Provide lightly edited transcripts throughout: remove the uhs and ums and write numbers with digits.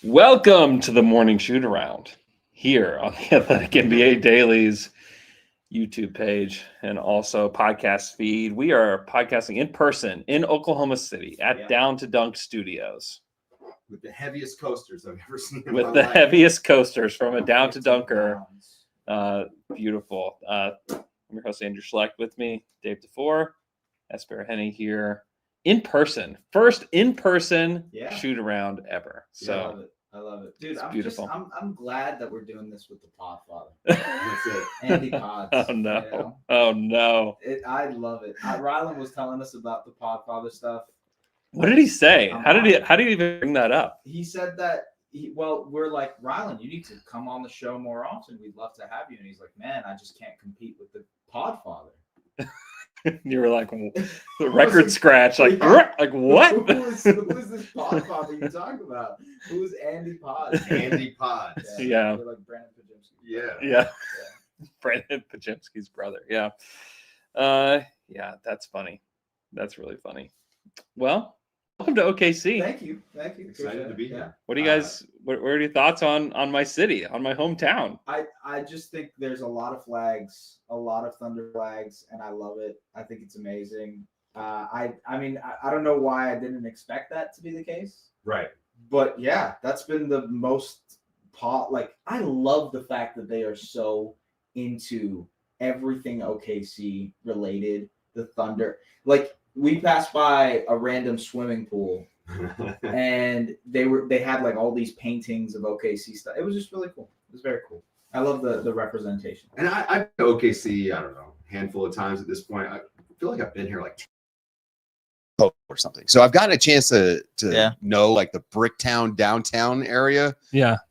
Welcome to the morning shoot around here on the Athletic NBA Daily's YouTube page and also podcast feed. We are podcasting in person in Oklahoma City at Down to Dunk Studios. With the heaviest coasters I've ever seen. With the heaviest coasters from a Down to Dunker. Beautiful. I'm your host, Andrew Schlecht, with me, DuFour, Es Baraheni here. In person, first in person shoot around ever. So I love it, dude. I'm beautiful. I'm glad that we're doing this with the Podfather. That's it, Andy Pods. Oh no! You know? Oh no! I love it. Rylan was telling us about the Podfather stuff. What did he say? How did he even bring that up? He said that. We're like, Rylan, you need to come on the show more often. We'd love to have you. And he's like, man, I just can't compete with the Podfather. You were like the record scratch, like what? Who is this Podfather you talking about? Who is Andy Pods? Andy Pods. Yeah. Like Brandon Pajemski. Yeah. Brandon Pajemski's brother. Yeah. That's funny. That's really funny. Well, welcome to OKC. Thank you. Excited to be here. What do you guys? What are your thoughts on my city, on my hometown? I just think there's a lot of flags, a lot of Thunder flags, and I love it. I think it's amazing. I don't know why I didn't expect that to be the case. Right. But yeah, that's been the most I love the fact that they are so into everything OKC related. The Thunder, like we passed by a random swimming pool and they had like all these paintings of OKC stuff. It was just really cool. It was very cool. I love the representation. And I've been to OKC, I don't know, a handful of times at this point. I feel like I've been here like or something. So I've gotten a chance to know like the Bricktown downtown area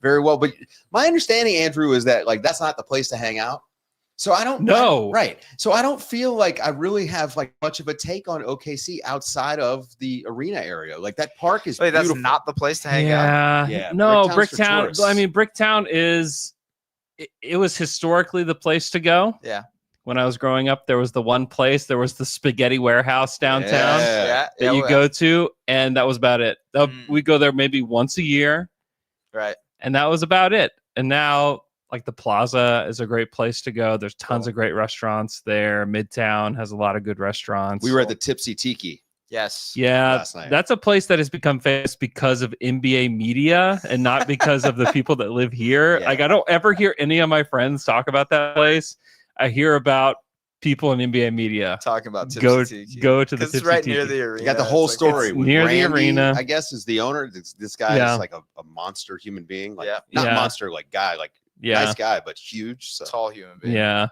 very well. But my understanding, Andrew, is that like that's not the place to hang out. So I don't know. Right. So I don't feel like I really have like much of a take on OKC outside of the arena area. Like that park is beautiful. That's not the place to hang out. Yeah. No, Bricktown. I mean, Bricktown is it was historically the place to go. Yeah. When I was growing up, there was the one place. There was the spaghetti warehouse downtown that you go to, and that was about it. We go there maybe once a year. Right. And that was about it. And now like the Plaza is a great place to go. There's tons of great restaurants there. Midtown has a lot of good restaurants. We were at the Tipsy Tiki. Yes. Yeah. That's a place that has become famous because of NBA media and not because of the people that live here. Like I don't ever hear any of my friends talk about that place. I hear about people in NBA media talking about Tipsy Tiki. Go to the Tipsy Tiki. It's right Tiki. near the arena. You got the whole story. Near Randy, the arena. I guess is the owner. This guy is like a monster human being. Like not monster, like guy, like nice guy, but huge. So. Tall human being. Yeah.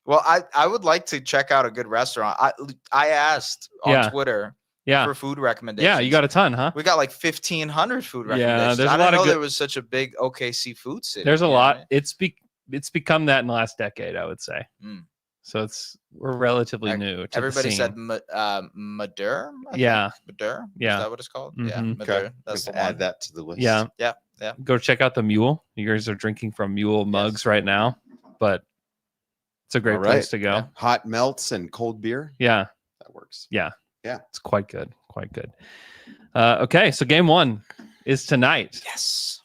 Well, I would like to check out a good restaurant. I asked on Twitter for food recommendations. Yeah, you got a ton, huh? We got like 1,500 food recommendations. There's I a lot didn't of know there was such a big OKC food city. There's a lot. It's become that in the last decade, I would say. So we're relatively new. To everybody the said Madur. Yeah. Madur. Yeah. Is that what it's called? Mm-hmm. Yeah. Madur. That's the add one. that to the list. Yeah. Go check out the Mule. You guys are drinking from Mule mugs right now, but it's a great place to go. Yeah. Hot melts and cold beer. Yeah. That works. Yeah. Yeah. It's quite good. Quite good. Okay. So game 1 is tonight. Yes.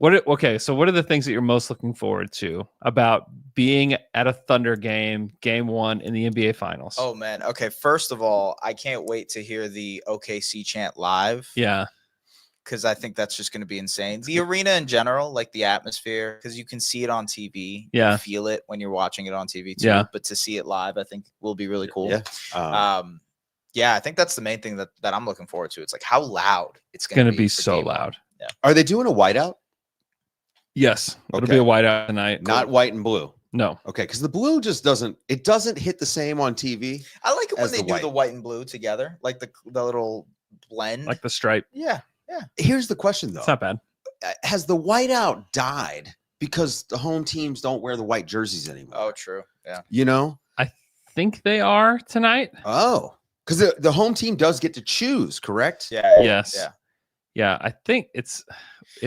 So what are the things that you're most looking forward to about being at a Thunder game 1 in the NBA Finals? Oh, man. Okay. First of all, I can't wait to hear the OKC chant live. Yeah. Because I think that's just going to be insane. The arena in general, like the atmosphere, because you can see it on TV. Yeah. You feel it when you're watching it on TV too. Yeah. But to see it live, I think will be really cool. Yeah. I think that's the main thing that I'm looking forward to. It's like how loud it's going to be. So loud. Yeah. Are they doing a whiteout? Yes. It'll be a whiteout tonight. Not white and blue. No. Okay, because the blue just doesn't hit the same on TV. I like it when they do the white and blue together, like the little blend. Like the stripe. Yeah. Here's the question, though. It's not bad. Has the whiteout died because the home teams don't wear the white jerseys anymore? Oh, true. Yeah. You know? I think they are tonight. Oh. Because the home team does get to choose, correct? Yeah. Yes. Yeah, I think it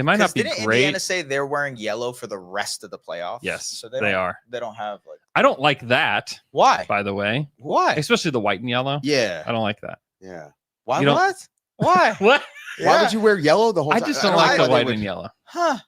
might not be didn't great. Indiana say they're wearing yellow for the rest of the playoffs? Yes, so they are. They don't have like. I don't like that. Why? By the way, why? Especially the white and yellow. Yeah, I don't like that. Yeah. Why? What? Why? What? Why would you wear yellow the whole I time? just don't like the why they white would- and yellow. Huh.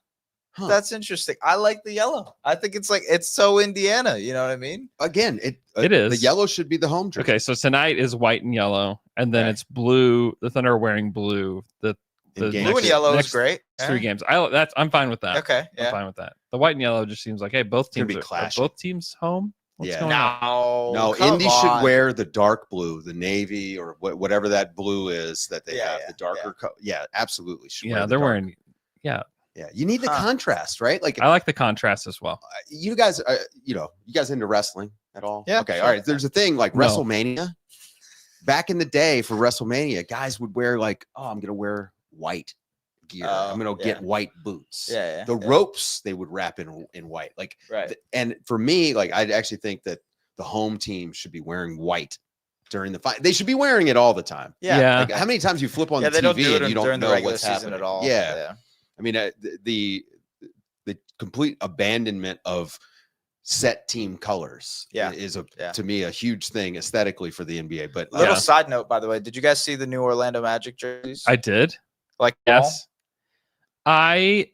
That's interesting. I like the yellow. I think it's so Indiana. You know what I mean? Again, it is. The yellow should be the home jersey. Okay, so tonight is white and yellow, and then Okay. it's blue. The Thunder are wearing blue. The In games. Blue and yellow is great. three games. I'm fine with that. Okay. I'm Yeah. fine with that. The white and yellow just seems like, hey, both gonna teams be are clashing. both teams home. What's Yeah. going on? No. No, Indy should wear the dark blue, the navy, or whatever that blue is that they have. The darker color. Yeah, absolutely. Should wear Yeah, the they're dark. wearing. Yeah, Yeah, you need the contrast, right? Like I like the contrast as well. you guys, you guys into wrestling at all? Yeah, Okay. sure. All right. There's a thing like No. WrestleMania. Back in the day for WrestleMania, guys would wear like, oh, I'm gonna wear white gear. I'm gonna get white boots. Yeah. The ropes they would wrap in white. Like, Right. and for me, like I actually think that the home team should be wearing white during the fight. They should be wearing it all the time. Yeah. Like, how many times you flip on Yeah, the they don't TV do it and you don't during the know regular what's season happening at all. Yeah. I mean, the complete abandonment of set team colors is to me a huge thing aesthetically for the NBA. But Little side note, by the way, did you guys see the new Orlando Magic jerseys? I did. Like, Yes. I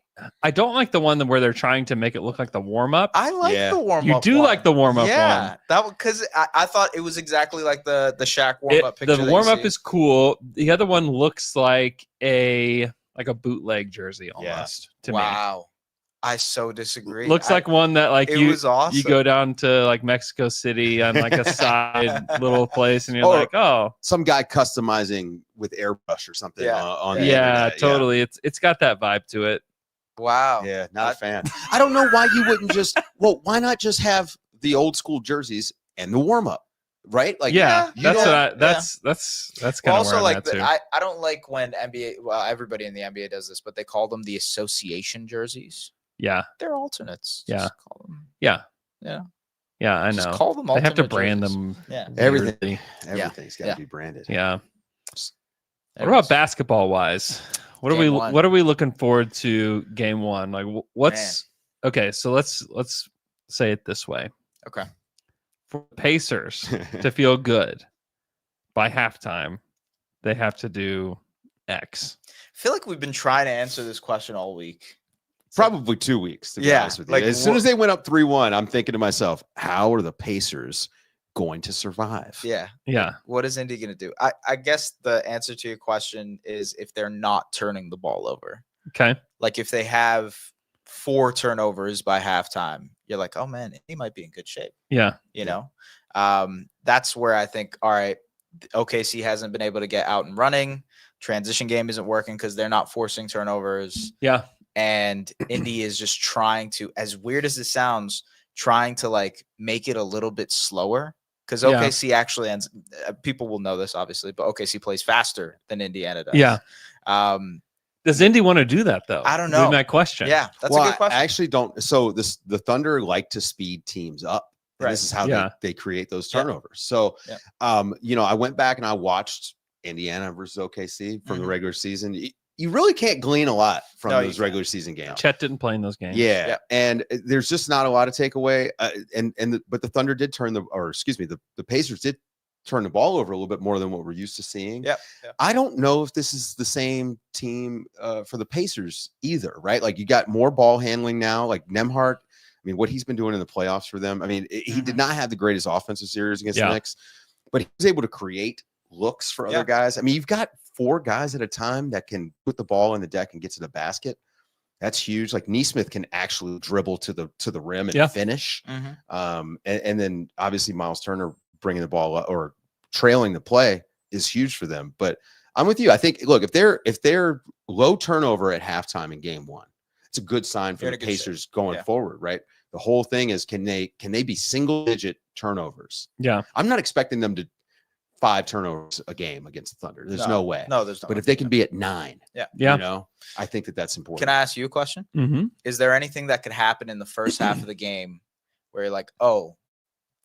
don't like the one where they're trying to make it look like the warm up. I like the warm up. You do like the warm up yeah, one. that because I thought it was exactly like the Shaq warm up picture. The warm up is cool. The other one looks like a bootleg jersey almost to me. Wow. I so disagree. Looks like one that like it was awesome. You go down to like Mexico City on like a side little place and you're Or like, oh, some guy customizing with airbrush or something on the yeah, internet. totally. It's got that vibe to it. Wow. Yeah, not a fan. I don't know why you wouldn't just why not just have the old school jerseys and the warm up, right? Like that's kind of also where like I'm at too. I don't like when NBA, well, everybody in the NBA does this, but they call them the association jerseys. Yeah, they're alternates. Yeah, just call them. Yeah, I know. Just call them. They have to alternate brand jerseys. them. Yeah, everything's got to be branded. Yeah. What about basketball wise? What are we looking forward to game one? Like what's okay? So let's say it this way. Okay. For Pacers to feel good by halftime, they have to do X. I feel like we've been trying to answer this question all week. Probably 2 weeks, to be honest with you. like, As soon as they went up 3-1, I'm thinking to myself, how are the Pacers going to survive? Yeah. What is Indy going to do? I guess the answer to your question is if they're not turning the ball over. Okay. Like if they have 4 turnovers by halftime, you're like, oh man, Indy might be in good shape. Yeah. You know, that's where I think, all right, OKC hasn't been able to get out and running. Transition game isn't working because they're not forcing turnovers. Yeah. And Indy is just trying to, as weird as it sounds, trying to like make it a little bit slower because OKC actually ends. People will know this obviously, but OKC plays faster than Indiana does. Yeah. Does Indy want to do that though? I don't know. My question. Yeah, that's a good question. I actually don't. So the Thunder like to speed teams up. And this is how they create those turnovers. So, I went back and I watched Indiana versus OKC from the regular season. You really can't glean a lot from those regular season games. Chet didn't play in those games. Yeah. And there's just not a lot of takeaway. But the Thunder did the Pacers did turn the ball over a little bit more than what we're used to seeing. Yeah. I don't know if this is the same team for the Pacers either, right? Like you got more ball handling now, like Nembhard. I mean, what he's been doing in the playoffs for them. I mean, he did not have the greatest offensive series against the Knicks, but he was able to create looks for other guys. I mean, you've got 4 guys at a time that can put the ball in the deck and get to the basket. That's huge. Like Nesmith can actually dribble to the rim and finish. And then obviously Miles Turner bringing the ball up or trailing the play is huge for them. But I'm with you. I think, look, if they're low turnover at halftime in game 1, it's a good sign for the Pacers going forward, right? The whole thing is, can they be single digit turnovers? Yeah. I'm not expecting them to 5 turnovers a game against the Thunder. There's no way. No, there's no But way. if they can be at 9, I think that's important. Can I ask you a question? Mm-hmm. Is there anything that could happen in the first half of the game where you're like, oh,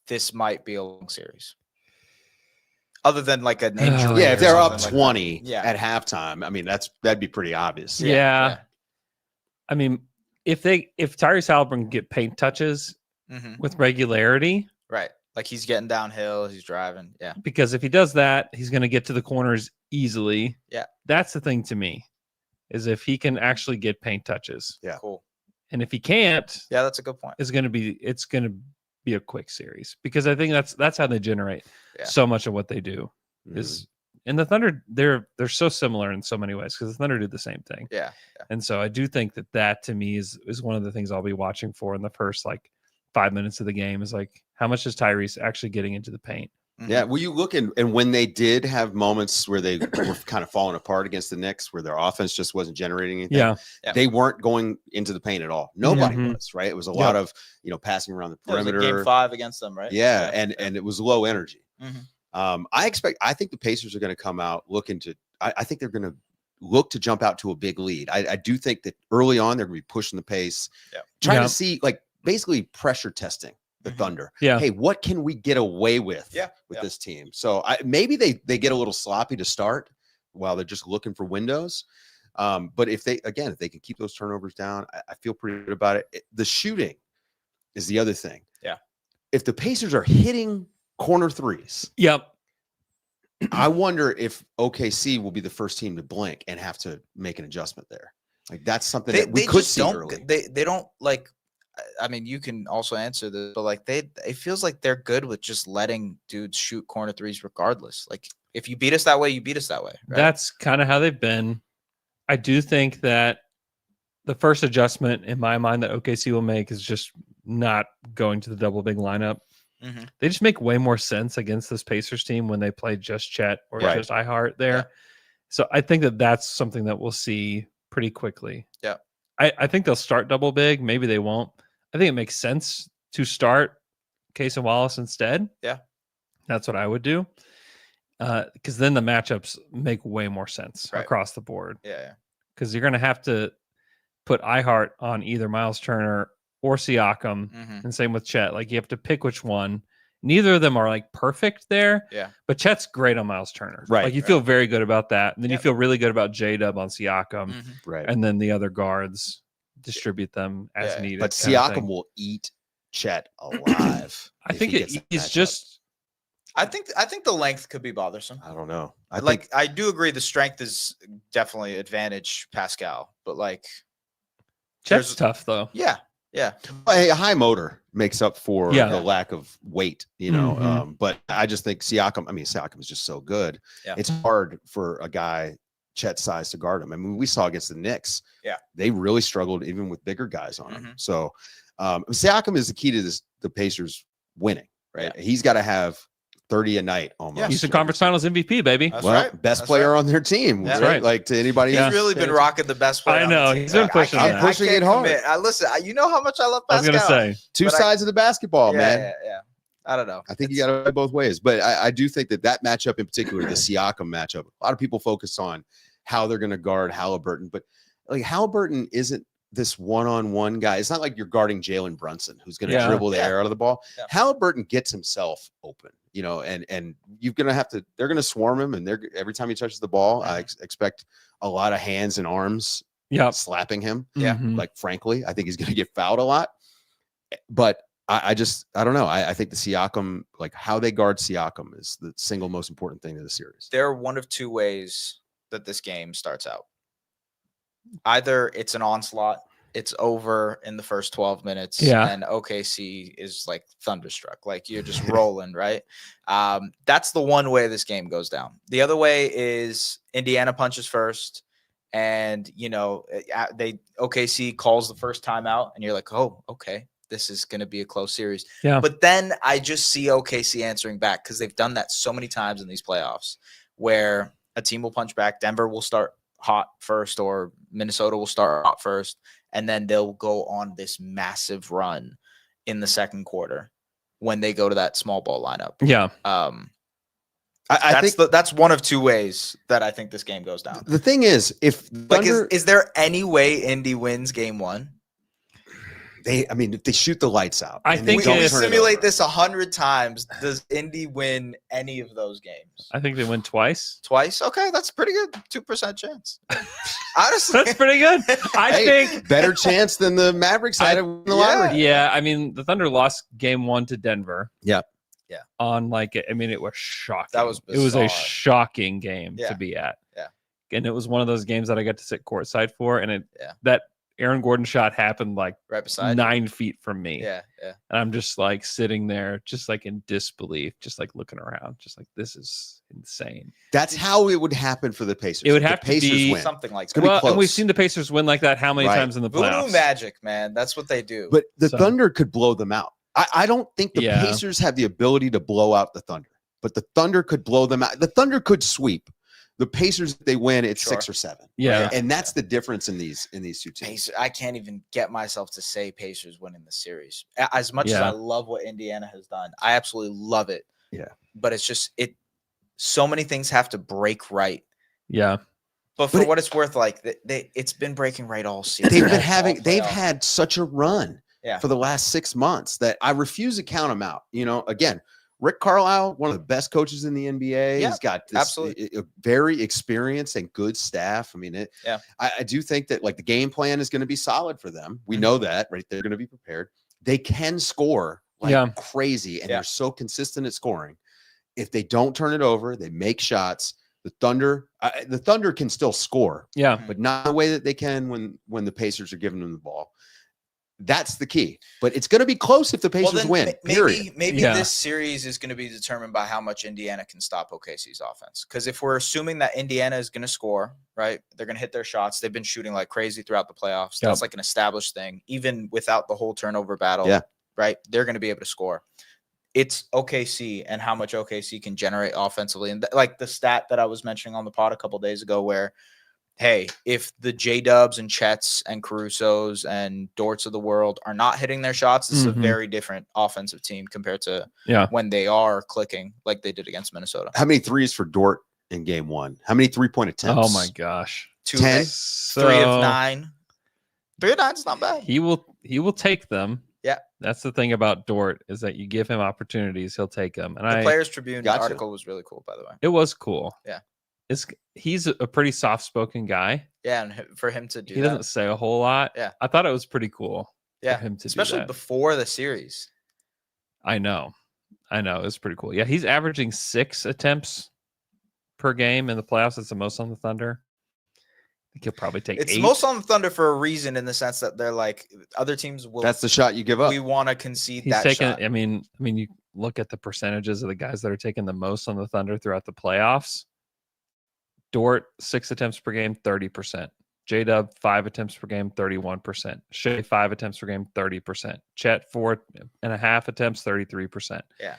this might be a long series? Other than like an injury. Yeah, if they're up like 20 at halftime, I mean, that'd be pretty obvious. Yeah. I mean, if Tyrese Haliburton can get paint touches with regularity, right, Like he's getting downhill, he's driving. Yeah. Because if he does that, he's going to get to the corners easily. Yeah. That's the thing to me, is if he can actually get paint touches. Yeah. Cool. And if he can't, Yeah, that's a good point. it's going to be a quick series, because I think that's how they generate so much of what they do. Is and the Thunder, they're so similar in so many ways, because the Thunder do the same thing. Yeah. And so I do think that to me is one of the things I'll be watching for in the first like 5 minutes of the game, is like, how much is Tyrese actually getting into the paint? Yeah, well, you look and when they did have moments where they were kind of falling apart against the Knicks, where their offense just wasn't generating anything. Yeah. They weren't going into the paint at all. Nobody Mhm. was, right? It was a lot of passing around the It was perimeter. like game 5 against them, right? Yeah, and it was low energy. Mhm. I think the Pacers are going to come out looking to. I think they're going to look to jump out to a big lead. I do think that early on they're going to be pushing the pace, trying to see, like, basically pressure testing the Thunder. Yeah. Hey, what can we get away with this team? So maybe they get a little sloppy to start while they're just looking for windows. But if they can keep those turnovers down, I feel pretty good about it. The shooting is the other thing. Yeah. If the Pacers are hitting corner threes, I wonder if OKC will be the first team to blink and have to make an adjustment there. Like, that's something that we could see early. They don't like. I mean, you can also answer this, but like it feels like they're good with just letting dudes shoot corner threes regardless. Like, if you beat us that way, you beat us that way. Right? That's kind of how they've been. I do think that the first adjustment in my mind that OKC will make is just not going to the double big lineup. Mm-hmm. They just make way more sense against this Pacers team when they play just Chet or just iHeart there. Yeah. So I think that's something that we'll see pretty quickly. Yeah. I think they'll start double big. Maybe they won't. I think it makes sense to start Case and Wallace instead. Yeah. That's what I would do. Because then the matchups make way more sense across the board. Yeah. Because you're going to have to put iHeart on either Miles Turner or Siakam, and same with Chet. Like, you have to pick which one. Neither of them are like perfect there. Yeah. But Chet's great on Miles Turner. Right. Like, you feel very good about that. And then you feel really good about JDub on Siakam. Right. And then the other guards distribute them as needed. But Siakam will eat Chet alive. I think he's just. I think the length could be bothersome. I don't know. I do agree the strength is definitely advantage Pascal, but like Chet's tough though. Yeah. Yeah. A high motor makes up for the lack of weight, but I just think Siakam is just so good. Yeah. It's hard for a guy Chet's size to guard him. I mean, we saw against the Knicks. Yeah. They really struggled even with bigger guys on him. So Siakam is the key to the Pacers winning, right? Yeah. He's got to have 30 a night almost. Yeah. He's the conference finals MVP, baby. That's best player on their team. Yeah. Right? Like, to anybody. He's really been rocking the best player. I know. He's been pushing that. I'm pushing it hard. Listen, you know how much I love I was Pascal. going to say. Two sides of the basketball, man. Yeah. I don't know. I think you got to play both ways. But I do think that matchup in particular, the Siakam matchup, a lot of people focus on how they're going to guard Haliburton. But like, Haliburton isn't this one-on-one guy. It's not like you're guarding Jalen Brunson, who's going to dribble the air out of the ball. Yeah. Haliburton gets himself open, and you're going to have to, they're going to swarm him. And every time he touches the ball, I expect a lot of hands and arms slapping him. Yeah. Like, frankly, I think he's going to get fouled a lot. But I don't know. I think the Siakam, like how they guard Siakam, is the single most important thing to the series. There are one of two ways that this game starts out. Either it's an onslaught, it's over in the first 12 minutes, and OKC is like thunderstruck, like you're just rolling, right? That's the one way this game goes down. The other way is Indiana punches first, and OKC calls the first timeout, and you're like, oh, okay, this is going to be a close series. Yeah. But then I just see OKC answering back, because they've done that so many times in these playoffs, where a team will punch back. Denver will start hot first, or Minnesota will start hot first, and then they'll go on this massive run in the second quarter when they go to that small ball lineup. Yeah. I think that's one of two ways that I think this game goes down. the thing is, if Thunder, is there any way Indy wins game one? if they shoot the lights out, I think we simulate this 100 times. Does Indy win any of those games? I think they win twice. Twice? Okay, that's pretty good. 2% chance. Honestly, That's pretty good. I think better chance than the Mavericks had in the lottery. Yeah, I mean, the Thunder lost game 1 to Denver. Yeah. On like, I mean, it was shocking. That was it was a bizarre. shocking game to be at. Yeah. And it was one of those games that I got to sit courtside for, and that Aaron Gordon shot happened like right beside 9 feet from me. Yeah. And I'm just like sitting there, just like in disbelief, just like looking around, just like, this is insane. That's how it would happen for the Pacers. It would If have the to Pacers be win. something like gonna be that. Well, and we've close. seen the Pacers win like that how many Right. times in the Voodoo playoffs? magic, man. That's what they do. But the So- Thunder could blow them out. I don't think the Yeah. Pacers have the ability to blow out the Thunder, but the Thunder could blow them out. The Thunder could sweep. The Pacers, if they win, it's Sure. 6 or 7. Yeah. Right? And that's the difference in these two teams. Pacers, I can't even get myself to say Pacers winning the series. As much as Yeah. I love what Indiana has done, I absolutely love it. Yeah. But it's just so many things have to break right. Yeah. But for But what it's worth, like it's been breaking right all season. They've all they've playoff. had such a run Yeah. for the last 6 months that I refuse to count them out. Again, Rick Carlisle, one of the best coaches in the NBA. Yeah, He's got this absolutely. a very experienced and good staff. I mean, I do think that like the game plan is going to be solid for them. We know that, right? They're going to be prepared. They can score like crazy, and they're so consistent at scoring. If they don't turn it over, they make shots. The Thunder can still score, but not the way that they can when the Pacers are giving them the ball. That's the key. But it's going to be close if the Pacers win. Period. Maybe this series is going to be determined by how much Indiana can stop OKC's offense. Because if we're assuming that Indiana is going to score, right, they're going to hit their shots. They've been shooting like crazy throughout the playoffs. That's like an established thing, even without the whole turnover battle. Yeah. Right, they're going to be able to score. It's OKC and how much OKC can generate offensively, and like the stat that I was mentioning on the pod a couple days ago, where hey, if the JDubs and Chets and Carusos and Dorts of the world are not hitting their shots, this is a very different offensive team compared to when they are clicking like they did against Minnesota. How many threes for Dort in game 1? How many 3-point attempts? Oh my gosh. 10? 3 of 9. 3 of 9 is not bad. He will take them. Yeah. That's the thing about Dort is that you give him opportunities, he'll take them. And the Players Tribune article was really cool, by the way. It was cool. Yeah. He's a pretty soft-spoken guy. Yeah, and for him to do he doesn't say a whole lot. Yeah. I thought it was pretty cool. Yeah, for him to especially do that. before the series. I know. It was pretty cool. Yeah, he's averaging 6 attempts per game in the playoffs. That's the most on the Thunder. I think he'll probably take It's 8. most on the Thunder for a reason, in the sense that they're like other teams will. That's the shot you give up. We want to concede He's that taking. shot. I mean, you look at the percentages of the guys that are taking the most on the Thunder throughout the playoffs. Dort 6 attempts per game, 30%. JDub 5 attempts per game, 31%. Shea 5 attempts per game, 30%. Chet 4.5 attempts, 33%. Yeah.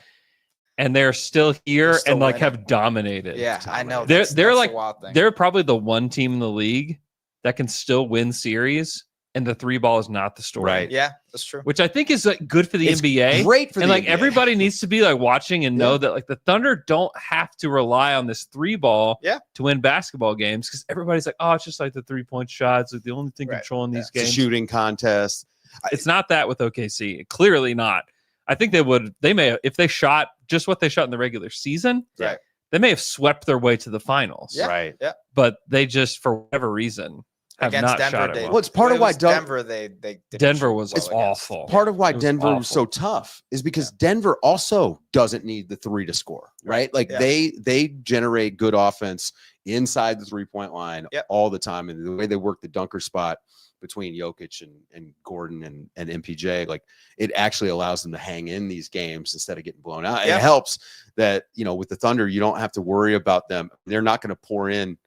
And they're still here still and like winning. have dominated. Yeah, I know. They're That's like the wild thing. they're probably the one team in the league that can still win series, and the 3 ball is not the story. Right. Yeah, that's true. Which I think is like good for the It's NBA. great for and the like NBA. everybody needs to be like watching and know that like the Thunder don't have to rely on this 3 ball to win basketball games, because everybody's like, oh, it's just like the 3-point shots, like the only thing controlling these It's a games. shooting contest. It's not that with OKC. Clearly not. I think they may have, if they shot just what they shot in the regular season, Right. they may have swept their way to the finals. Yeah. Right. Yeah. But they just, for whatever reason, have Against not Denver, shot it they- well. Well, it's part When of it why was Denver, they didn't Denver shoot was well against. awful. part of why It was Denver awful. was so tough is because Denver also doesn't need the 3 to score, right? Like Yeah. they generate good offense inside the 3-point line Yep. all the time, and the way they work the dunker spot between Jokic and Gordon and MPJ, like it actually allows them to hang in these games instead of getting blown out. Yeah. It helps that with the Thunder, you don't have to worry about them. They're not going to pour in.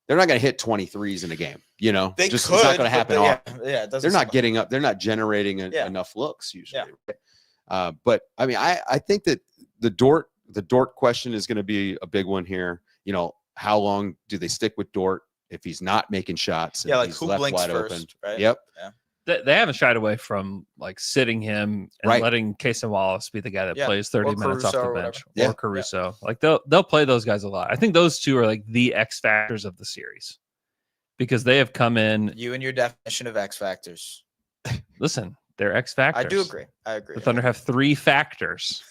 They're not going to hit 23s in a game. They just could, it's not going to happen. it doesn't They're not seem- getting up. They're not generating enough looks usually. But I mean, I think that the Dort question is going to be a big one here. How long do they stick with Dort if he's not making shots? And Yeah, like he's who left blinks wide first, open. right? Yep. Yeah. They haven't shied away from like sitting him and Right. letting Casey Wallace be the guy that Yeah. plays 30 Or minutes off Caruso the or bench, whatever. or Caruso. Like they'll play those guys a lot. I think those two are like the X factors of the series, because they have come in. You and your definition of X factors. Listen, they're X factors. I do agree. I agree. The Thunder have 3 factors.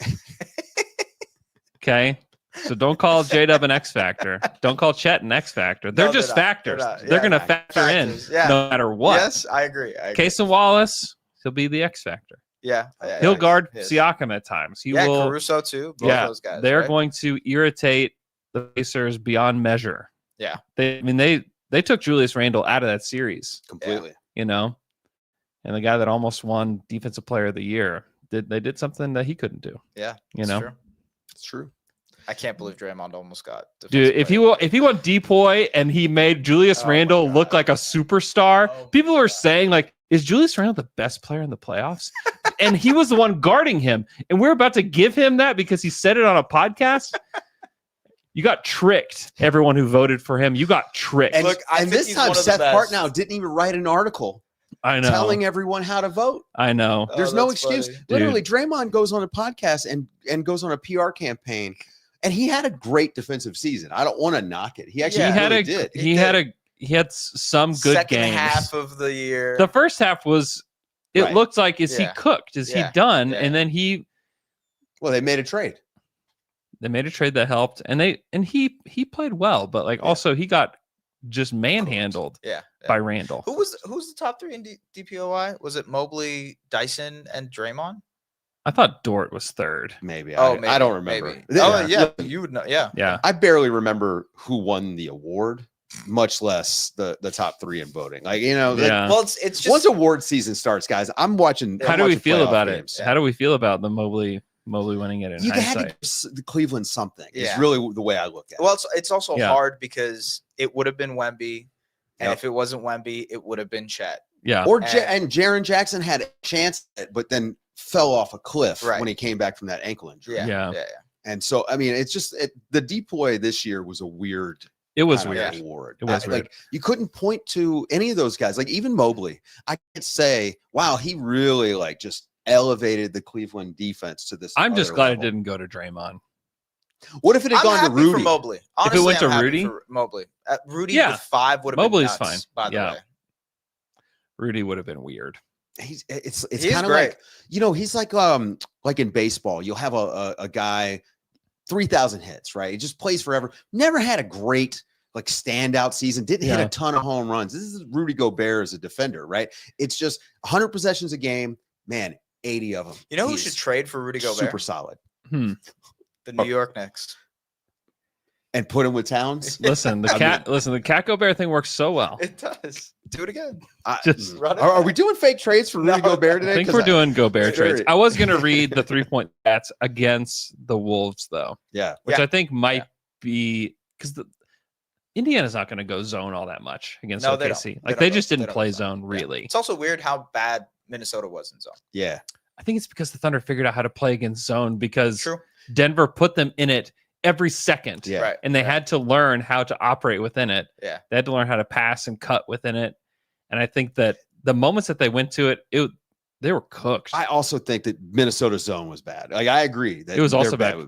Okay. So don't call JDub an X factor. Don't call Chet an X factor. They're No, just they're not. factors. They're not. They're Yeah, going to factor factors. in Yeah. no matter what. Yes, I agree. Casey Wallace, he'll be the X factor. Yeah. He'll guard Yes. Siakam at times. He will. Caruso too. Both those guys. They're going to irritate the Pacers beyond measure. Yeah. They took Julius Randle out of that series completely. You know, and the guy that almost won Defensive Player of the Year did something that he couldn't do. Yeah. You know, It's true. I can't believe Draymond almost got. Dude, if he went DPOY and he made Julius Randle look like a superstar, people were saying like, is Julius Randle the best player in the playoffs? And he was the one guarding him, and we're about to give him that because he said it on a podcast. You got tricked. Everyone who voted for him, you got tricked. And, this time, Seth Partnow didn't even write an article. I know, telling everyone how to vote. I know. There's no excuse. Funny. Literally, Draymond goes on a podcast and goes on a PR campaign, and he had a great defensive season. I don't want to knock it. He actually did. He had some good second games. half of the year. The first half was. It looked like he cooked? Is he done? Yeah. And then they made a trade. They made a trade that helped, and he played well, but also he got just manhandled by Randall. Who's the top three in DPOY? Was it Mobley, Dyson, and Draymond? I thought Dort was third. Maybe. Maybe. I don't remember. You would know. Yeah. I barely remember who won the award, much less the top three in voting. Well, it's just once award season starts, guys, I'm watching. How do we feel about games. it? How do we feel about the Mobley winning it in you hindsight? had to give the Cleveland something. It's really the way I look at it. Well, it's also hard because it would have been Wemby, and if it wasn't Wemby, it would have been Chet. Yeah. And Jaren Jackson had a chance, but then fell off a cliff when he came back from that ankle injury. Yeah. And so, I mean, it's just the DPOY this year was a weird. It was weird. Award. It was weird. Like you couldn't point to any of those guys. Like even Mobley, I can't say, wow, he really just elevated the Cleveland defense to this. I'm just glad it didn't go to Draymond. What if it had gone to Rudy? For Mobley. Honestly, if it went to I'm Rudy, for Mobley. Rudy with 5 would have been Mobley's nuts, fine. By the way, Rudy would have been weird. It's kind of like he's like in baseball. You'll have a guy 3,000 hits, right? He just plays forever. Never had a great standout season. Didn't hit a ton of home runs. This is Rudy Gobert as a defender, right? It's just 100 possessions a game, man. 80 of them. You know who should trade for Rudy Gobert? Super solid. The New York Knicks. And put him with Towns. Listen, the Cat Gobert thing works so well. It does. Do it again. Just run it. Are we doing fake trades for Rudy Gobert today? I think we're doing Gobert trades. I was going to read the 3-point stats against the Wolves, though. Yeah. Which I think might be because Indiana's not going to go zone all that much against OKC. They just didn't play zone really. Yeah. It's also weird how bad Minnesota was in zone. Yeah. I think it's because the Thunder figured out how to play against zone because Denver put them in it every second. Yeah. Right. And they had to learn how to operate within it. Yeah. They had to learn how to pass and cut within it. And I think that the moments that they went to it, they were cooked. I also think that Minnesota zone was bad. I agree. That it was also bad.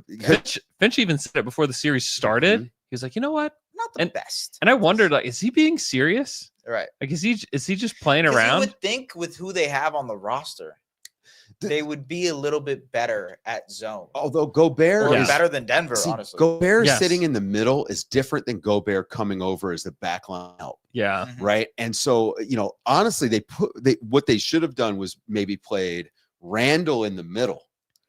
Finch even said it before the series started. He was like, you know what? Not the best. And I wondered, is he being serious? Right. Is he just playing around? You would think with who they have on the roster, they would be a little bit better at zone. Although Gobert is better than Denver, honestly. Gobert sitting in the middle is different than Gobert coming over as the backline help. Yeah. Right. And so, honestly, what they should have done was maybe played Randall in the middle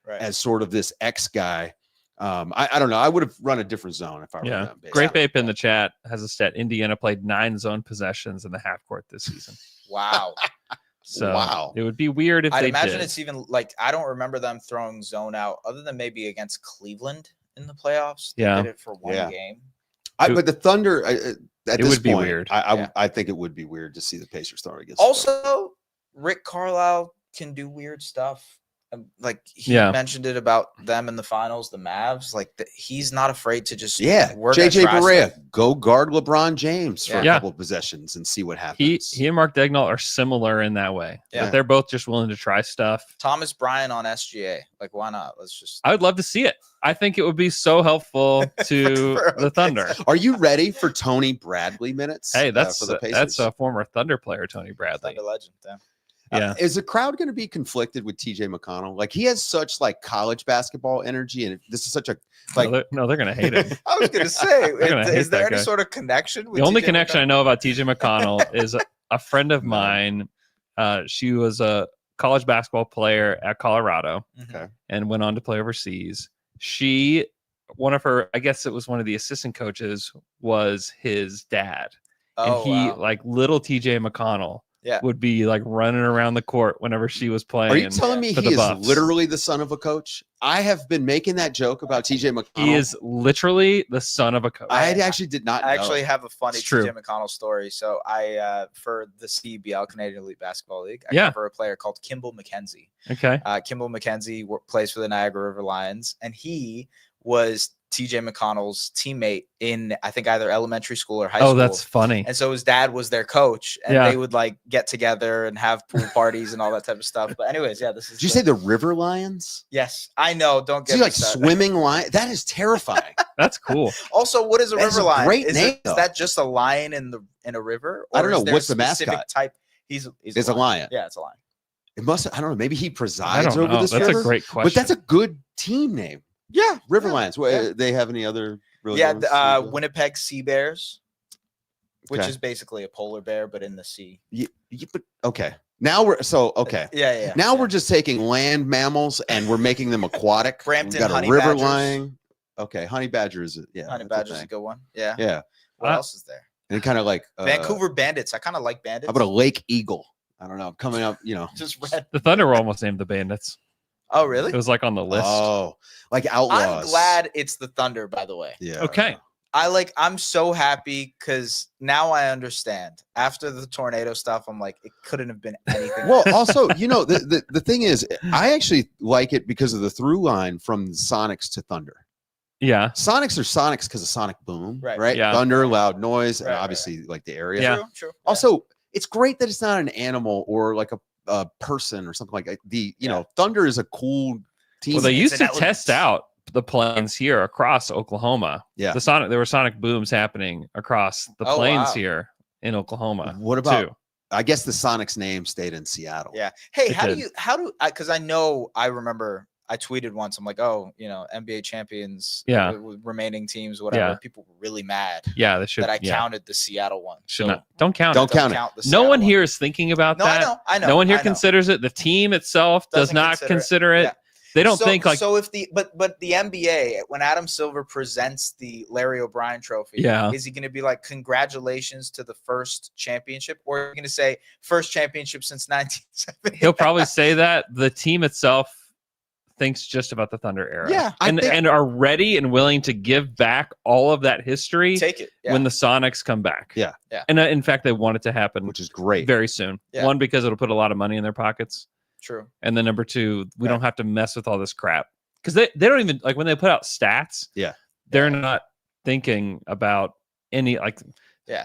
as sort of this X guy. I don't know. I would have run a different zone if I were them. Grape Ape in the chat has a stat. Indiana played 9 zone possessions in the half court this season. Wow. So it would be weird if I'd they imagine did. it's even I don't remember them throwing zone out other than maybe against Cleveland in the playoffs. They did it for one game. But the Thunder at this would be point, weird. I think it would be weird to see the Pacers throwing against. Also, Rick Carlisle can do weird stuff. He mentioned it about them in the finals, the Mavs. He's not afraid to just work JJ Barea, go guard LeBron James for a couple of possessions and see what happens. He and Mark Daigneault are similar in that way. Yeah. They're both just willing to try stuff. Thomas Bryant on SGA. Why not? I would love to see it. I think it would be so helpful to the Thunder. Are you ready for Tony Bradley minutes? Hey, for the Pacers? that's a former Thunder player, Tony Bradley. Thunder legend. Is the crowd going to be conflicted with TJ McConnell? He has such college basketball energy, and this is such a no, they're going to hate him. I was going to say, is there any sort of connection? With the only TJ connection McConnell? I know about TJ McConnell is a friend of mine. She was a college basketball player at Colorado, Okay. and went on to play overseas. One of her, I guess it was one of the assistant coaches, was his dad. And he, like little TJ McConnell, would be like running around the court whenever she was playing. Are you telling me he is literally the son of a coach? I have been making that joke about TJ McConnell. He is literally the son of a coach. I actually did not know. I actually have a funny It's true. TJ McConnell story. So I, for the CBL, Canadian Elite Basketball League, I cover a player called Kimball McKenzie. Okay. Kimball McKenzie plays for the Niagara River Lions, and he was TJ McConnell's teammate in, I think, either elementary school or high school. Oh, that's funny. And so his dad was their coach, and they would like get together and have pool parties and all that type of stuff. But anyways, this is. Did you say the River Lions? Yes, I know. Don't get me like swimming lion. That is terrifying. That's cool. Also, what is a river lion? Great name. Is that just a lion in a river? Or I don't know. Is there What's a the specific mascot? Type. It's a lion. Yeah, it's a lion. It must. I don't know. Maybe he presides I don't over know. this That's river. a great question. But that's a good team name. Yeah, River Lions. They have any other? Winnipeg Sea Bears, which Okay. is basically a polar bear but in the sea. But okay. Now we're okay. Yeah. Now we're just taking land mammals and we're making them aquatic. Brampton We've got honey a river badgers. lion. Okay, honey badger is Honey badger is a good one. Yeah. Yeah. What else is there? And kind of like Vancouver Bandits. I kind of like Bandits. How about a lake eagle? I don't know. Coming up, Just red. The Thunder were almost named the Bandits. Oh, really? It was like on the list. Oh, like outlaws. I'm glad it's the Thunder, by the way. Yeah. Okay. I'm so happy because now I understand. After the tornado stuff, I'm like, it couldn't have been anything. Well, also, the thing is, I actually like it because of the through line from Sonics to Thunder. Yeah. Sonics are Sonics because of Sonic Boom, right? Yeah. Thunder, loud noise, and Right, obviously like the area. Yeah. True. Also, it's great that it's not an animal or like a person or something like that. Thunder is a cool team. Well, they It's used an to element. test out the plains here across Oklahoma. Yeah. There were sonic booms happening across the Oh, plains wow. here in Oklahoma. What about? too. I guess the Sonics name stayed in Seattle. Yeah. Hey, It because I remember I tweeted once, I'm like, NBA champions, with remaining teams, whatever. Yeah. People were really mad Yeah, they should. that I yeah. counted the Seattle one. Should not. Don't count Don't it. count it. the No Seattle one one. here is thinking about No, that. I know. No one here I know. considers it. The team itself does Doesn't not consider it. Yeah. They don't think like. So if the NBA, when Adam Silver presents the Larry O'Brien trophy, Yeah. is he going to be like, congratulations to the first championship, or are you going to say first championship since 1970? He'll probably say that. The team itself thinks just about the Thunder era. Yeah, and are ready and willing to give back all of that history Take it when the Sonics come back. Yeah. Yeah. And in fact, they want it to happen, Which is great. very soon. Yeah. One, because it'll put a lot of money in their pockets. True. And then number two, we Right. don't have to mess with all this crap. Because they don't even, like, when they put out stats, they're not thinking about any, like,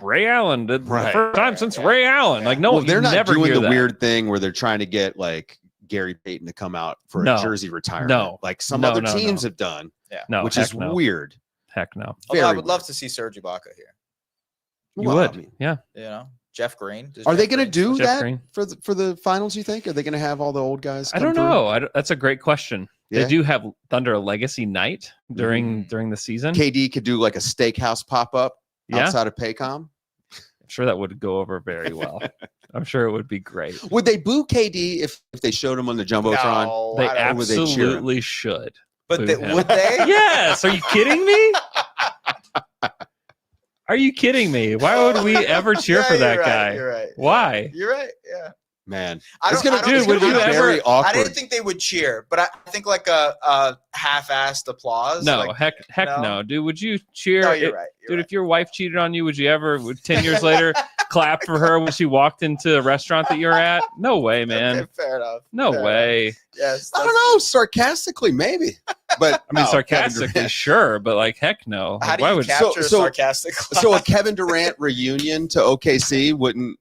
Ray Allen did the first time since Ray Allen. Like, no, they're not never doing hear the that. weird thing where they're trying to get like Gary Payton to come out for No. a jersey retirement. No. Like some No, other no, teams no. have done, No, which heck is no. weird. Heck no. Although I Very would love to see Serge Ibaka here. You Well, would. I mean, Yeah. Jeff Green. Are they going to do Jeff that Green. for the finals? You think? Are they going to have all the old guys? I come don't through? know. That's a great question. Yeah. They do have Thunder legacy night during the season. KD could do like a steakhouse pop up Yeah. outside of Paycom. I'm sure that would go over very well. I'm sure it would be great. Would they boo KD if they showed him on the jumbotron? No, They I don't- would they cheer him? absolutely should. But boo they, him. would they? Yes. Are you kidding me? Are you kidding me? Why would we ever cheer Yeah, for that you're right, guy? You're right. Why? You're right. Yeah. Man, I it's don't- gonna, I don't- it's gonna Dude, be would you very ever- awkward. I didn't think they would cheer, but I think like a half-assed applause. No, like, heck no. no, dude. Would you cheer? no, you're right. You're Dude, right. if your wife cheated on you, would you ever, 10 years later, clap for her when she walked into a restaurant that you're at? No way, man. Okay, fair enough. No Fair way. enough. Yes. I don't know, sarcastically maybe, but I mean, no, sarcastically, Kevin Durant. sure, but like, heck no. How do Why you would capture so- a sarcastic? So a Kevin Durant reunion to OKC wouldn't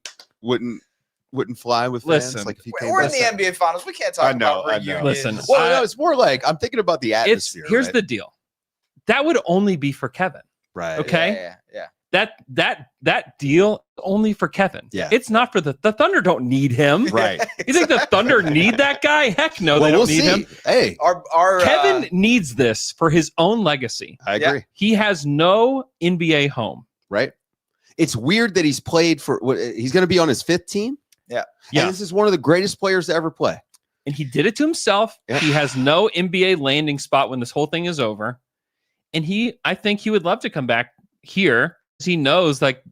fly with fans. Listen, Like if he We're in the listen. NBA Finals. We can't talk I know, about I know. reunions. Listen, Well, no, it's more like I'm thinking about the atmosphere. here's right? the deal. That would only be for Kevin. right. Okay. Yeah. That deal only for Kevin. Yeah. It's not for the Thunder don't need him. Right. You think the Thunder need that guy? Heck no, Well, they don't we'll need see. him. Hey, Our Kevin needs this for his own legacy. I agree. He has no NBA home. Right. It's weird that he's played for. He's going to be on his 5th team. Yeah. And this is one of the greatest players to ever play. And he did it to himself. Yeah. He has no NBA landing spot when this whole thing is over. And I think he would love to come back here. He knows like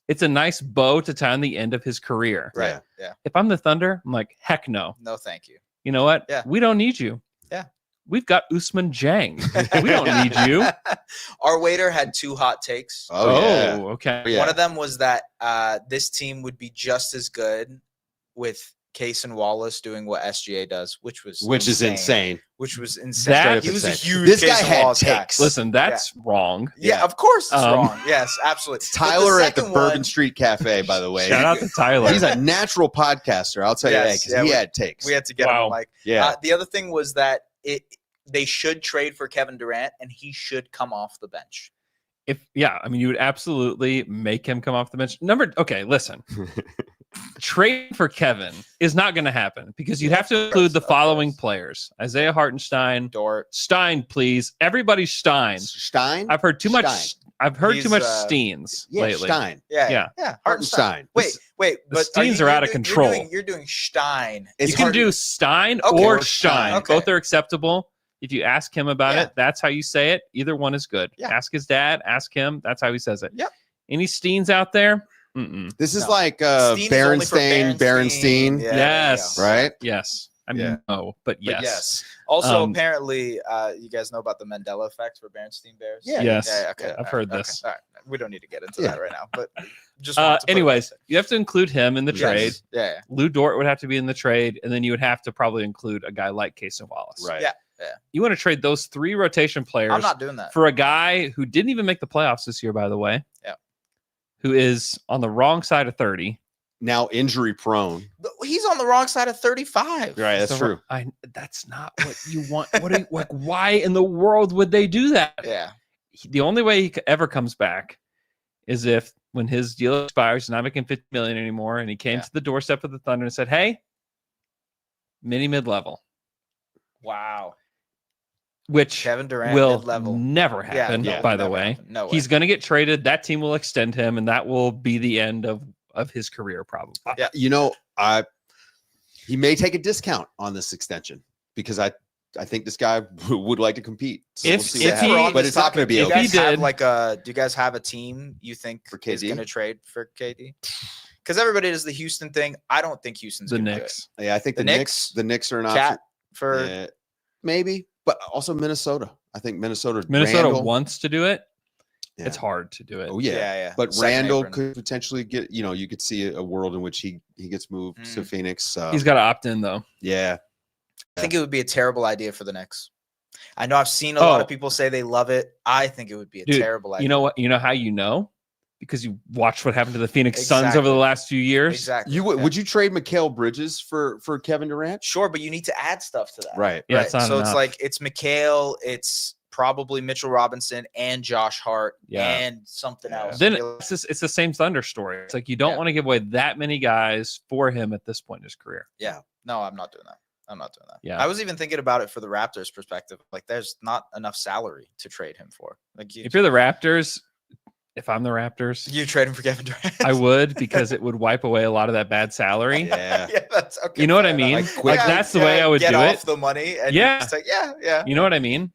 it's a nice bow to tie on the end of his career. Right. Yeah. If I'm the Thunder, I'm like, heck no. No, thank you. You know what? Yeah. We don't need you. Yeah. We've got Usman Jang. We don't need you. Our waiter had 2 hot takes. Okay. Yeah. One of them was that this team would be just as good with Case and Wallace doing what SGA does, which is insane. Which was insane. That he was a insane. huge This guy Case and had Wallace guy. takes. Listen, that's wrong. Yeah, of course it's Um, wrong. Yes, absolutely. But Tyler at the second Bourbon one- Street Cafe, by the way. Shout out to Tyler. He's a natural podcaster. I'll tell you that Yes, because yeah, he we- had takes. We had to get him Wow. on mic. Yeah. The other thing was that they should trade for Kevin Durant, and he should come off the bench. I mean, you would absolutely make him come off the bench. Okay, listen. Trade for Kevin is not going to happen because you'd have to include the following players: Isaiah Hartenstein, Dort. Stein, please. Everybody Stein. Stein? I've heard too much. Stein. I've heard He's, too much Steens Yeah, lately. Stein. Yeah. Hartenstein. Wait, The but Steens are out of control. You're doing Stein. It's You can hard- do Stein Okay, or or Stein. Stein. Okay. Both are acceptable. If you ask him about Yeah. it, that's how you say it. Either one is good. Yeah. Ask his dad. Ask him. That's how he says it. Yep. Any Steens out there? Mm-mm. This is No. like Steen is only for Berenstein, Yeah, Yes. there you go. right? Yes. I mean, Yeah. no, but yes. But yes. Also, Um, apparently, you guys know about the Mandela effect for Berenstein Bears. Yeah. Yes. Yeah, okay. I've all heard right, this. Okay, all right. We don't need to get into Yeah. that right now, but just wanted to put it Anyways, out you have to include him in the there. trade. Yes. Yeah. Lou Dort would have to be in the trade, and then you would have to probably include a guy like Casey Wallace. Right. Yeah. You want to trade those 3 rotation players I'm not doing that. for a guy who didn't even make the playoffs this year, by the way. Yeah. Who is on the wrong side of 30. Now injury prone. He's on the wrong side of 35. Right. That's So true. That's not what you want. Why in the world would they do that? Yeah. The only way he ever comes back is if when his deal expires, he's not making $50 million anymore, and he came to the doorstep of the Thunder and said, "Hey, mid-level," Wow. which Kevin Durant will mid-level. never happen. no, By the never way, happen. No way. he's going to get traded. That team will extend him, and that will be the end of his career, probably. Yeah. You know, he may take a discount on this extension because I think this guy would like to compete. So If- we'll see what if he- happens. But it's not going to be if Do he you okay. guys have did- like do you guys have a team you think For is KD? going to trade for KD? Because everybody does the Houston thing. I don't think Houston's The gonna do it. Knicks. Yeah, I think The the Knicks are an option. Cat for Yeah, maybe, but also Minnesota. I think Minnesota Minnesota Randall- wants to do it. Yeah. It's hard to do it. Oh yeah. yeah. But Second Randall apron. could potentially get, you could see a world in which he gets moved to Phoenix. He's got to opt in, though. Yeah. I think it would be a terrible idea for the Knicks. I know I've seen a lot of people say they love it. I think it would be a Dude, terrible idea. You know what? You know how you know? Because you watched what happened to the Phoenix Suns over Exactly. the last few years. Exactly. You would yeah. would you trade Mikal Bridges for Kevin Durant? Sure, but you need to add stuff to that. Right. Yeah, Right. it's not So it's enough. like it's McHale, it's probably Mitchell Robinson and Josh Hart Yeah. and something else. Then it's the same Thunder story. It's like you don't Yeah. want to give away that many guys for him at this point in his career. Yeah. No, I'm not doing that. I'm not doing that. Yeah. I was even thinking about it for the Raptors perspective. Like there's not enough salary to trade him for. Like If you're the Raptors, if I'm the Raptors, you trade him for Kevin Durant. I would because it would wipe away a lot of that bad salary. Yeah. yeah, that's okay. You know what I fair mean? enough. Like, that's the way I would get do off it. the money and Yeah. just like, yeah. You know what I mean?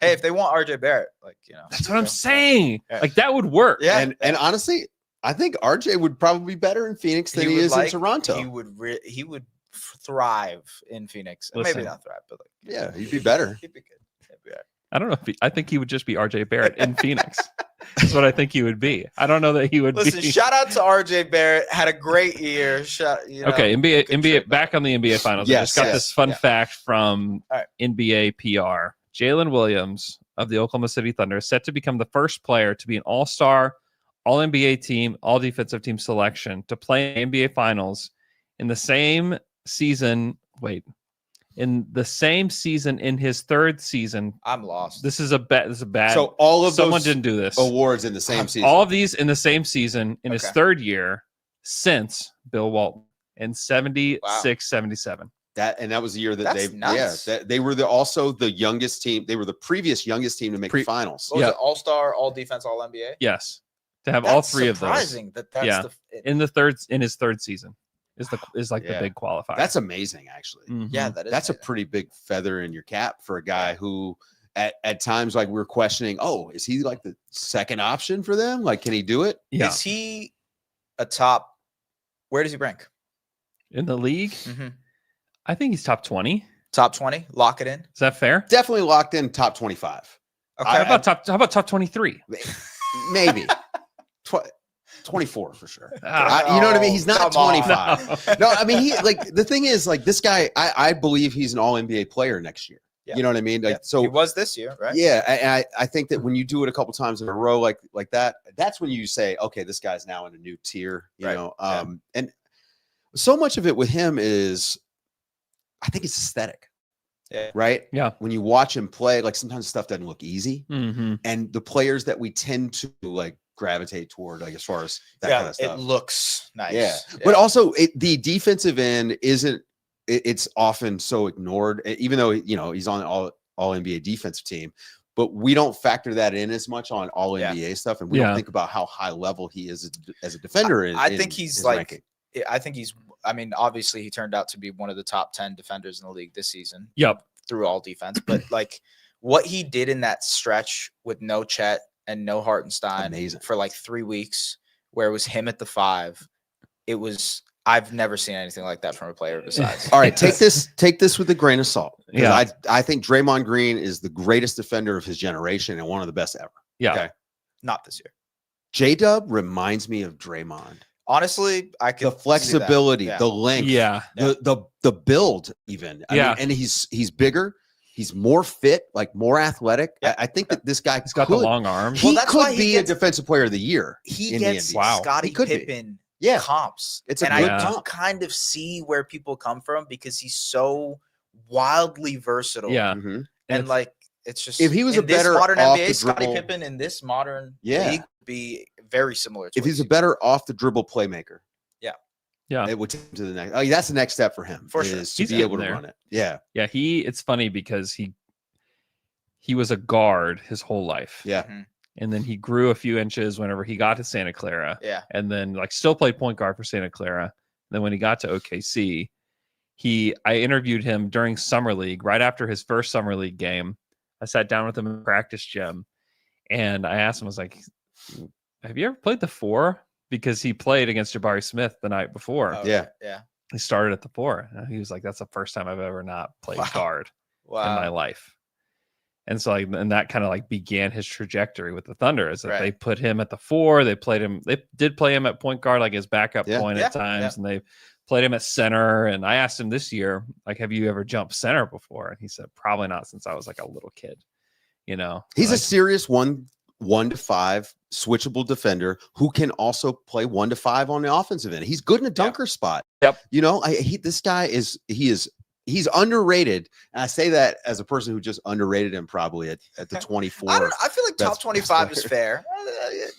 Hey, if they want RJ Barrett, like That's what I'm yeah. saying. Yeah. Like that would work. Yeah. And honestly, I think RJ would probably be better in Phoenix than he would is in Toronto. He would thrive in Phoenix. Listen. Maybe not thrive, but like Yeah, he'd be better. He'd be good. He'd be all right. I don't know if I think he would just be RJ Barrett in Phoenix. That's what I think he would be. I don't know that he would Listen, be. shout out to RJ Barrett. Had a great year. Okay, NBA good NBA trade back on the NBA finals. I Yes, just got yes, this fun yeah. fact from All right. NBA PR. Jalen Williams of the Oklahoma City Thunder is set to become the first player to be an all-star, all-NBA team, all-defensive team selection to play in NBA finals in the same season. In the same season in his third season. I'm lost. This is a bad. So all of someone those didn't do this. awards in the same season. All of these in the same season in his Okay. third year since Bill Walton in 76-77. That was the year that That's nuts. they were also the youngest team. They were the previous youngest team to make the finals. What was Yeah. it? All star, all defense, all NBA. Yes, to have all three of those Surprising that that's Yeah. the in his third season. is like the big qualifier. That's amazing, actually. Yeah, that's a pretty big feather in your cap for a guy who at times like we're questioning, oh, is he like the second option for them? Like, can he do it? Yeah. Is he a top? Where does he rank in the league? I think he's top 20. Top 20. Lock it in. Is that fair? Definitely locked in top 25. Okay. How about top 23? Maybe 24 for sure. Oh, You know what I mean? He's not come on. 25. No, I mean, he like the thing is like this guy, I believe he's an all NBA player next year. Yeah. You know what I mean? Like, so he was this year, right? Yeah. I think that when you do it a couple times in a row, like that, that's when you say, okay, this guy's now in a new tier, you know? And so much of it with him is, I think it's aesthetic. Yeah. Right. Yeah. When you watch him play, like sometimes stuff doesn't look easy. And the players that we tend to like gravitate toward, like as far as that kind of stuff. It looks nice. Yeah. But also the defensive end isn't, it's often so ignored, even though, you know, he's on all NBA defensive team, but we don't factor that in as much on all NBA stuff. And we don't think about how high level he is as a defender. I think he's like, ranking. I mean, obviously he turned out to be one of the top 10 defenders in the league this season. Yep. Through all defense. But like what he did in that stretch with no Chet and no Hartenstein for like 3 weeks, where it was him at the 5, I've never seen anything like that from a player besides. All right, take this with a grain of salt. Yeah. I think Draymond Green is the greatest defender of his generation and one of the best ever. Yeah. Okay. Not this year. JDub reminds me of Draymond. Honestly, I could the flexibility, see that. the length, the build, even. I mean, and he's bigger, he's more fit, like more athletic. I think that this guy he's got the long arms. He could be a defensive player of the year. He gets Scottie Pippen comps. I do kind of see where people come from because he's so wildly versatile. Yeah. And like it's just if he was a better modern off NBA, the Scottie dribble, Pippen in this modern league would be very similar to if he's a better off the dribble playmaker. Yeah. It would take him to the next. Oh, that's the next step for him. For sure. To be able to run it. Yeah. Yeah. It's funny because he was a guard his whole life. Yeah. And then he grew a few inches whenever he got to Santa Clara. Yeah. And then like still played point guard for Santa Clara. And then when he got to OKC, I interviewed him during summer league, right after his first summer league game. I sat down with him in the practice gym and I asked him, I was like, have you ever played the 4? Because he played against Jabari Smith the night before. Oh, yeah. He started at the 4. And he was like, that's the first time I've ever not played guard in my life. And so, and that kind of like began his trajectory with the Thunder. Is that they put him at the 4. They did play him at point guard, like his backup point at times, and they played him at center. And I asked him this year, like, have you ever jumped center before? And he said, probably not since I was like a little kid. You know, he's a serious 1 to 5 switchable defender who can also play 1 to 5 on the offensive end. He's good in a dunker spot. Yep. You know, this guy he's underrated. And I say that as a person who just underrated him probably at the 24. I feel like top 25 is fair.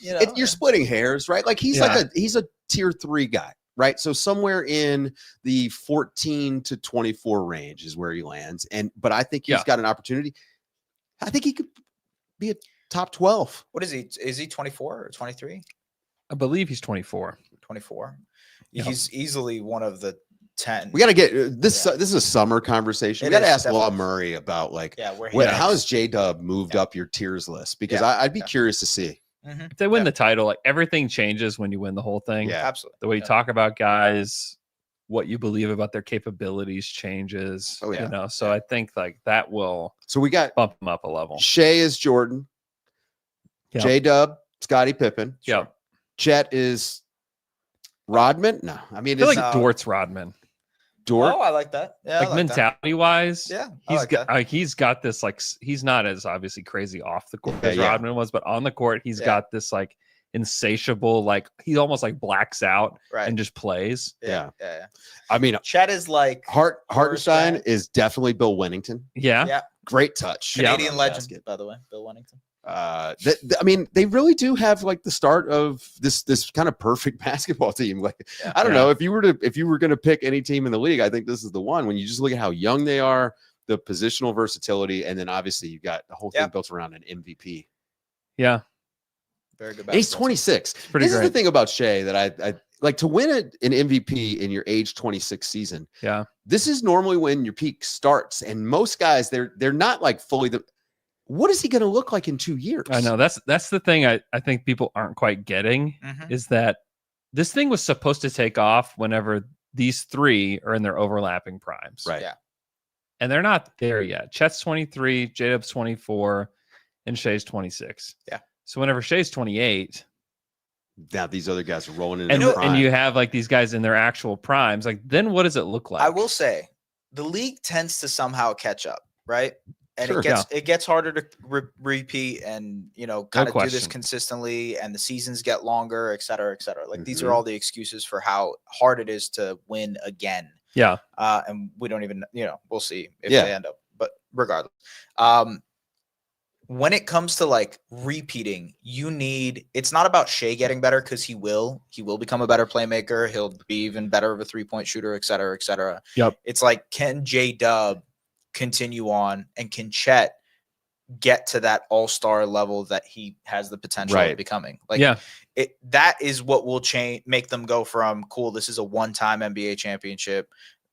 You know, you're splitting hairs, right? Like he's he's a tier 3 guy, right? So somewhere in the 14 to 24 range is where he lands. But I think he's got an opportunity. I think he could be a top 12. What is he? Is he 24 or 23? I believe he's 24. 24. He's easily one of the 10. We got to get this. This is a summer conversation. We got to ask Law Murray about like, how has JDub moved up your tiers list? Because I'd be curious to see. If they win the title, like everything changes when you win the whole thing. Yeah, absolutely. The way you talk about guys, what you believe about their capabilities changes. Oh, yeah. You know, so I think like that will. So we got bump them up a level. Shea is Jordan. Yep. JDub, Scottie Pippen. Yeah. Chet is Rodman. No, I mean, it's like Dort's Rodman. Dort. Oh, I like that. Yeah, like mentality wise. Yeah, he's got this like he's not as obviously crazy off the court as Rodman was, but on the court he's got this like insatiable, like he almost like blacks out and just plays. Yeah. I mean, Chet is like Hartenstein is definitely Bill Wennington. Yeah. Great touch. Canadian legend, by the way, Bill Wennington. I mean, they really do have like the start of this kind of perfect basketball team. Like, I don't know if you were going to pick any team in the league, I think this is the one. When you just look at how young they are, the positional versatility, and then obviously you got the whole thing built around an MVP. Yeah. Very good. And he's 26. pretty This is great. the thing about Shea that I like to win an MVP in your age 26 season. Yeah. This is normally when your peak starts. And most guys, they're not like fully what is he going to look like in 2 years? I know that's the thing I think people aren't quite getting is that this thing was supposed to take off whenever these three are in their overlapping primes. Right. Yeah. And they're not there yet. Chet's 23, JDub's 24, and Shea's 26. Yeah. So whenever Shea's 28, Now these other guys are rolling in. and, their prime. and you have like these guys in their actual primes, like then what does it look like? I will say the league tends to somehow catch up, right? And Sure, it gets harder to repeat and, kind of do this question. consistently, and the seasons get longer, et cetera, et cetera. Like these are all the excuses for how hard it is to win again. Yeah. And we don't even, we'll see if Yeah. they end up, but regardless, when it comes to like repeating, it's not about Shea getting better, because he will become a better playmaker. He'll be even better of a 3-point shooter, et cetera, et cetera. Yep. It's like, can JDub continue on, and can Chet get to that all-star level that he has the potential of becoming? Like, that is what will make them go from, cool, this is a one-time NBA championship,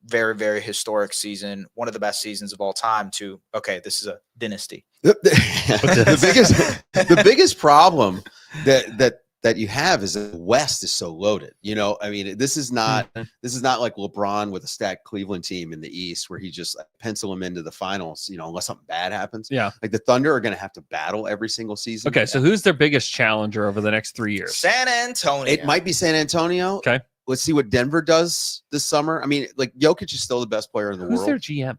very, very historic season, one of the best seasons of all time, to, okay, this is a dynasty. The biggest problem that you have is that the West is so loaded. I mean, this is not like LeBron with a stacked Cleveland team in the East where he just pencil them into the finals, unless something bad happens. Yeah. Like the Thunder are going to have to battle every single season. Okay, so who's their biggest challenger over the next 3 years? San Antonio. It might be San Antonio. Okay. Let's see what Denver does this summer. I mean, like Jokic is still the best player in the Who's world. their GM?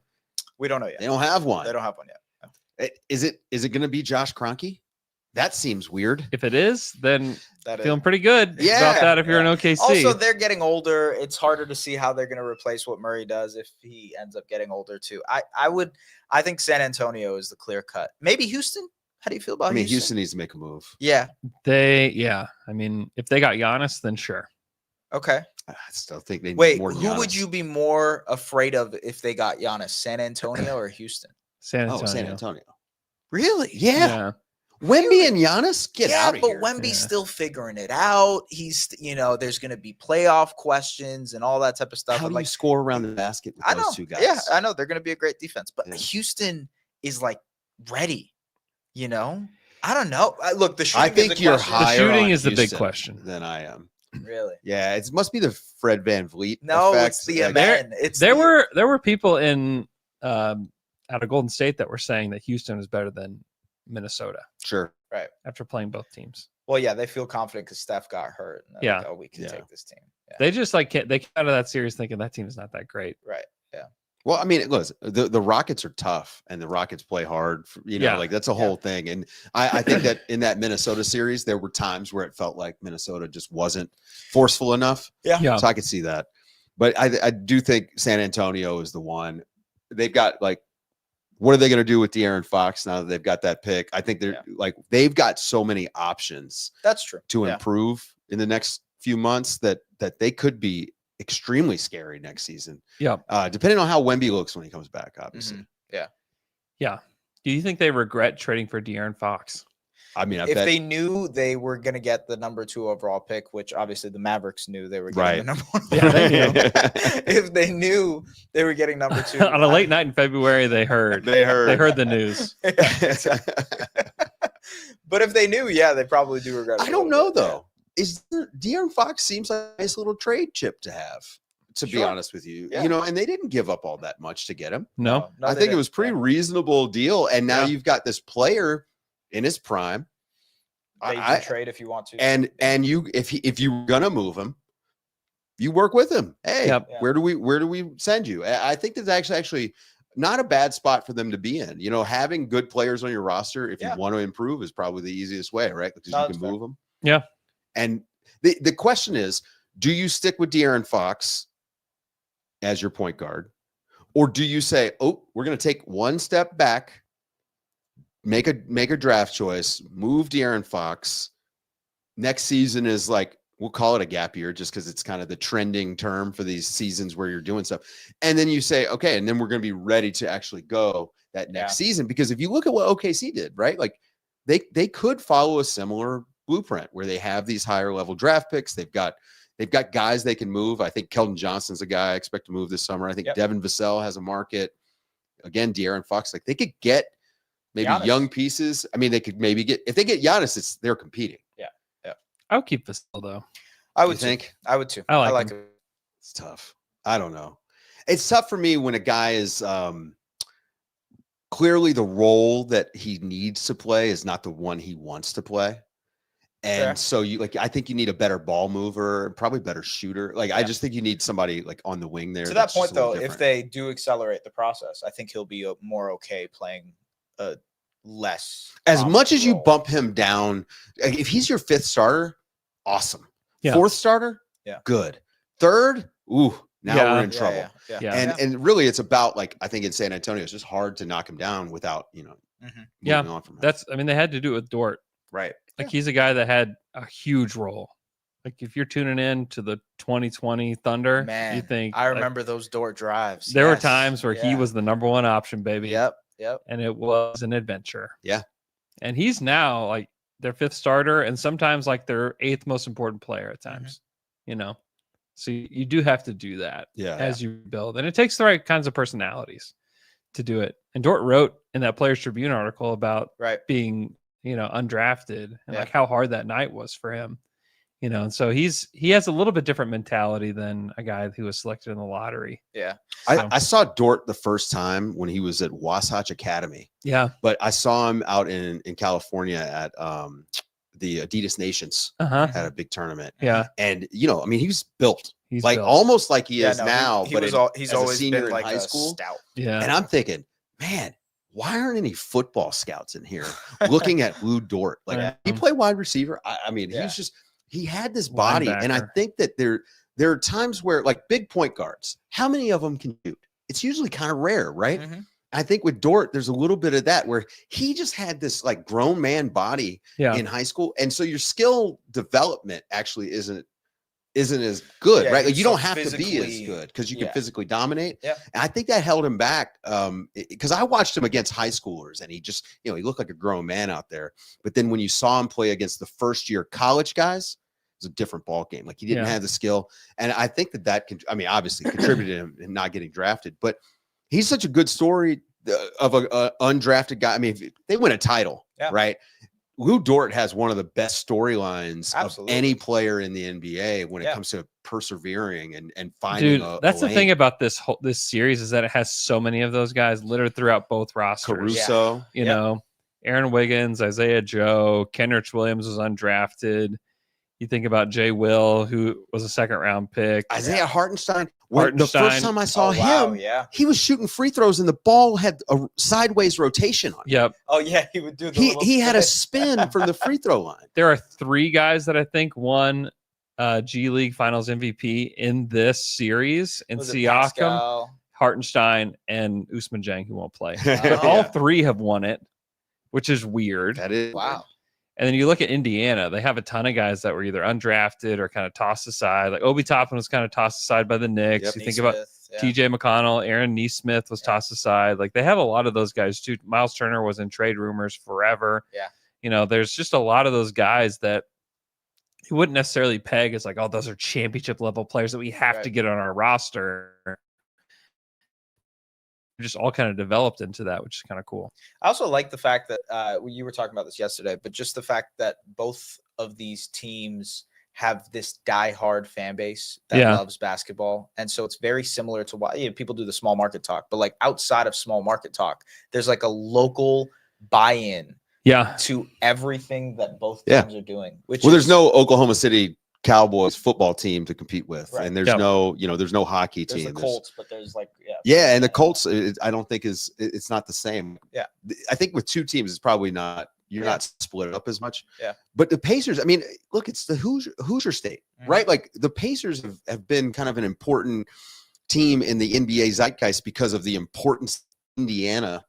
We don't know yet. They don't have one. They don't have one yet. Is it going to be Josh Kroenke? That seems weird. If it is, then That feeling pretty good about that if you're an OKC. Also, they're getting older. It's harder to see how they're going to replace what Murray does if he ends up getting older too. I think San Antonio is the clear cut. Maybe Houston. How do you feel about Houston? Houston needs to make a move. Yeah. I mean, if they got Giannis, then sure. Okay. I still think they need Wait, more who would Giannis. you be more afraid of if they got Giannis? San Antonio or Houston? San Antonio. Oh, San Antonio. Really? Yeah. Wemby and Giannis, get out of here. But Wemby's still figuring it out. He's, there's going to be playoff questions and all that type of stuff. How do you you score around the basket with those two guys? Yeah, I know they're going to be a great defense, but Yeah. Houston is like ready. I don't know. Look, the shooting. I think is a you're question. higher shooting on is the big Houston question. than I am. Really? Yeah, it must be the Fred VanVleet No, effect. it's the Like, man. There were people in out of Golden State that were saying that Houston is better than Minnesota Sure. after playing both teams. Well, yeah, they feel confident because Steph got hurt. And Yeah. Like, oh, we can Yeah. take this team. Yeah. They just they came out of that series thinking that team is not that great. Right. Yeah. Well, I mean, listen, the Rockets are tough and the Rockets play hard. Like that's a whole thing. And I think that in that Minnesota series, there were times where it felt like Minnesota just wasn't forceful enough. Yeah. So I could see that. But I do think San Antonio is the one. They've got what are they going to do with De'Aaron Fox now that they've got that pick? I think they've got so many options That's true. to improve in the next few months that they could be extremely scary next season. Yeah. Depending on how Wemby looks when he comes back, obviously. Yeah. Do you think they regret trading for De'Aaron Fox? I mean, If they knew they were going to get the number 2 overall pick, which obviously the Mavericks knew they were getting the number 1. Yeah, they knew. If they knew they were getting number 2 On a late night in February, they heard the news. But if they knew, they probably do regret it. I don't know though. De'Aaron Fox seems like a nice little trade chip to have, to be honest with you. Yeah. And they didn't give up all that much to get him. No. I think it was pretty reasonable deal. And now you've got this player in his prime. They can trade if you want to. And you if you're gonna move him, you work with him. Hey, where do we send you? I think that's actually not a bad spot for them to be in. Having good players on your roster, if you want to improve, is probably the easiest way, right? Because you can move them. Yeah. And the question is, do you stick with De'Aaron Fox as your point guard? Or do you say, oh, we're going to take one step back, make a draft choice, move De'Aaron Fox. Next season is we'll call it a gap year just because it's kind of the trending term for these seasons where you're doing stuff. And then you say, okay, and then we're going to be ready to actually go that next season. Because if you look at what OKC did, right? They could follow a similar blueprint where they have these higher level draft picks. They've got guys they can move. I think Keldon Johnson's a guy I expect to move this summer. I think Devin Vassell has a market. Again, De'Aaron Fox, like they could get maybe Giannis. young pieces. I mean, they could maybe get, if they get Giannis, they're competing. Yeah. I would keep Vassell though. I would think. I would too. I like it. It's tough. I don't know. It's tough for me when a guy is clearly the role that he needs to play is not the one he wants to play. And so I think you need a better ball mover, probably better shooter. I just think you need somebody like on the wing there. To that point though, if they do accelerate the process, I think he'll be more okay playing less. As much as you role. bump him down, if he's your 5th starter, awesome. Yeah. 4th starter, good. 3rd, now we're in trouble. Yeah. And really it's about I think in San Antonio, it's just hard to knock him down without, moving on from him. They had to do it with Dort. Right. He's a guy that had a huge role. If you're tuning in to the 2020 Thunder, Man, you think I remember those Dort drives. There were times where he was the number 1 option, baby. Yep. And it was an adventure. Yeah. And he's now their 5th starter and sometimes their 8th most important player at times. So you do have to do that as you build. And it takes the right kinds of personalities to do it. And Dort wrote in that Players Tribune article about being undrafted and how hard that night was for him, and so he has a little bit different mentality than a guy who was selected in the lottery. Yeah. I saw Dort the first time when he was at Wasatch Academy. Yeah. But I saw him out in California at the Adidas Nations at a big tournament. Yeah. And he was built. He's built. Almost like he is now, he's but always senior been in high school. Stout. Yeah. And I'm thinking, man, why aren't any football scouts in here looking at Lou Dort? He played wide receiver. He had this body. Linebacker. And I think that there are times where big point guards, how many of them can shoot? It's usually kind of rare, right? Mm-hmm. I think with Dort, there's a little bit of that where he just had this grown man body in high school. And so your skill development actually isn't as good, right? You don't have to be as good because you can physically dominate. Yeah. And I think that held him back because I watched him against high schoolers and he just, he looked like a grown man out there. But then when you saw him play against the first year college guys, it was a different ball game. He didn't have the skill. And I think that obviously contributed to him not getting drafted, but he's such a good story of an undrafted guy. They win a title, right? Lou Dort has one of the best storylines of any player in the NBA when it comes to persevering and finding. That's the thing about this series is that it has so many of those guys littered throughout both rosters. Caruso, Aaron Wiggins, Isaiah Joe, Kenrich Williams was undrafted. You think about Jay Will, who was a 2nd round pick. Isaiah Hartenstein. The first time I saw him, he was shooting free throws and the ball had a sideways rotation on it. Yep. Oh yeah, he would do. He had a spin from the free throw line. There are 3 guys that I think won G League Finals MVP in this series, and Siakam, Hartenstein, and Ousmane Dieng, who won't play. All 3 have won it, which is weird. That is wow. And then you look at Indiana, they have a ton of guys that were either undrafted or kind of tossed aside. Obi Toppin was kind of tossed aside by the Knicks. Yep. You think about TJ McConnell, Aaron Nesmith was tossed aside. They have a lot of those guys too. Miles Turner was in trade rumors forever. Yeah. There's just a lot of those guys that you wouldn't necessarily peg as those are championship level players that we have to get on our roster. Just all kind of developed into that, which is kind of cool. I also like the fact that you were talking about this yesterday, but just the fact that both of these teams have this diehard fan base that loves basketball. And so it's very similar to why people do the small market talk, but outside of small market talk, there's a local buy-in to everything that both teams are doing. There's no Oklahoma City Cowboys football team to compete with, and there's no there's no hockey team. There's the Colts, but there's and the Colts I don't think it's not the same. I think with 2 teams it's probably not, you're not split up as much. But the Pacers, look, it's the Hoosier State, right? The Pacers have been kind of an important team in the NBA zeitgeist because of the importance of Indiana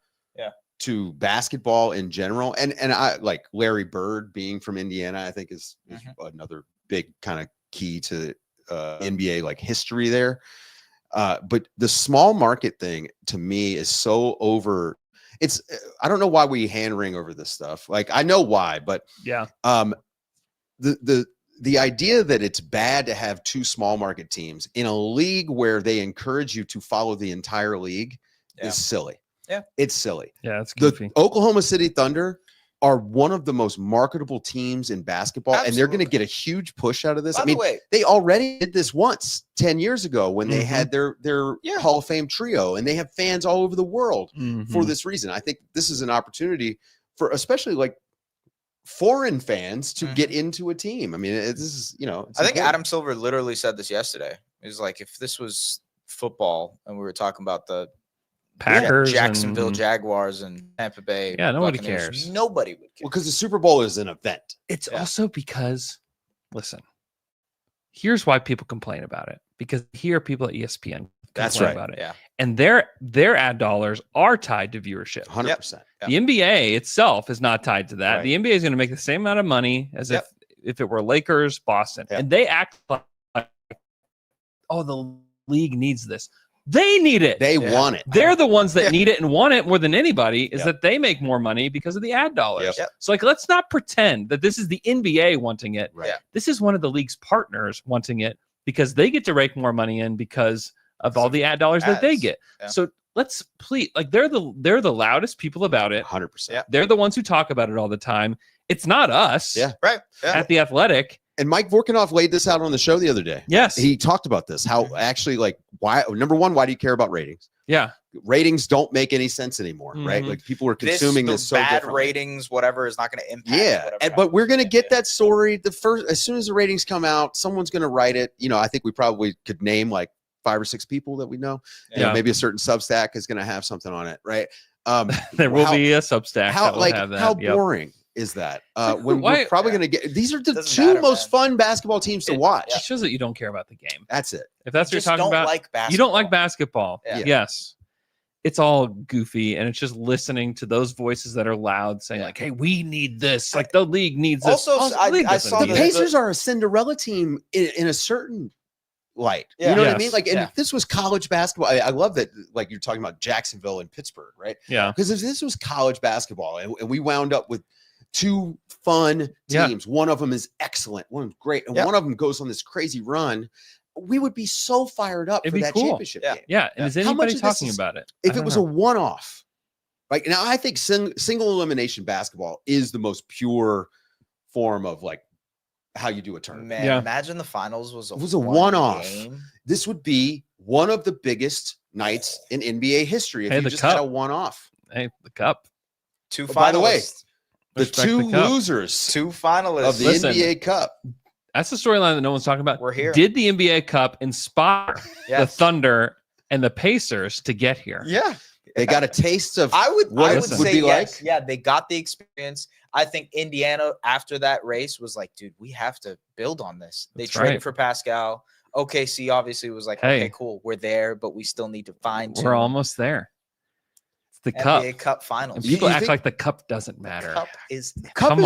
to basketball in general, and I like Larry Bird being from Indiana. I think is another big kind of key to NBA history there. But the small market thing to me is so over. I don't know why we hand wring over this stuff. I know why, but the idea that it's bad to have two small market teams in a league where they encourage you to follow the entire league is silly. Yeah. It's silly. Yeah, it's goofy. The Oklahoma City Thunder are one of the most marketable teams in basketball, and they're going to get a huge push out of this. By the way, they already did this once 10 years ago when they had their Hall of Fame trio, and they have fans all over the world for this reason. I think this is an opportunity for especially like foreign fans to get into a team. I mean, this is, I think important. Adam Silver literally said this yesterday. He was like, if this was football and we were talking about the Packers, Jacksonville Jaguars, and Tampa Bay, nobody Buccaneers, cares. Nobody would care. Well, because the Super Bowl is an event. It's also because, listen, here's why people complain about it. Because here, people at ESPN complain about it. Yeah. And their ad dollars are tied to viewership. 100%. The NBA itself is not tied to that. Right. The NBA is going to make the same amount of money as if it were Lakers, Boston. And they act like, oh, the league needs this. They need it. They want it. They're the ones that need it and want it more than anybody, is that they make more money because of the ad dollars. Yep. So, like, let's not pretend that this is the NBA wanting it. Right. This is one of the league's partners wanting it because they get to rake more money in because of all the ad dollars that they get. Yeah. So let's please, like, they're the loudest people about it. 100%. Yeah. They're the ones who talk about it all the time. It's not us. Yeah. Right. Yeah. At The Athletic. And Mike Vorkanoff laid this out on the show the other day. Yes. He talked about this, how actually, like, why, number one, why do you care about ratings? Yeah. Ratings don't make any sense anymore, right? Like, people are consuming this so bad differently. ratings, whatever, is not going to impact. Yeah, but we're going to get that story as soon as the ratings come out. Someone's going to write it. I think we probably could name like 5 or 6 people that we know. Maybe a certain Substack is going to have something on it, right? There will be a Substack. How boring is that? When we're probably going to get these are the two most fun basketball teams to watch. It shows that you don't care about the game. That's it. If that's what you're talking about, you don't like basketball. Yeah. Yes. It's all goofy, and it's just listening to those voices that are loud saying, like, hey, we need this. Like, the league needs this. Also, I saw the Pacers are a Cinderella team in a certain light. Yeah. You know what I mean? Like, and if this was college basketball, I love that, like, you're talking about Jacksonville and Pittsburgh, right? Yeah. Because if this was college basketball and we wound up with 2 fun teams, one of them is excellent, one of them great, and one of them goes on this crazy run, we would be so fired up for that championship game. Yeah. And is anybody talking about it? If it was a one-off, like, now I think single elimination basketball is the most pure form of, like, how you do a tournament. Man, imagine the finals was a one-off. This would be one of the biggest nights in NBA history if you just had a one-off. Hey, the cup. 2 finalists. By the way, the Respect 2 the cup. losers 2 finalists of the NBA Cup. That's the storyline that no one's talking about. We're here. Did the NBA Cup inspire the Thunder and the Pacers to get here? Yeah. They got a taste of I would say be yes. like. Yeah, they got the experience. I think Indiana, after that race, was like, dude, we have to build on this. They traded for Pascal. OKC obviously was like, okay, cool, we're there, but we still need to find. We're almost there. It's the NBA Cup Finals. And people act like the cup doesn't matter. Cup is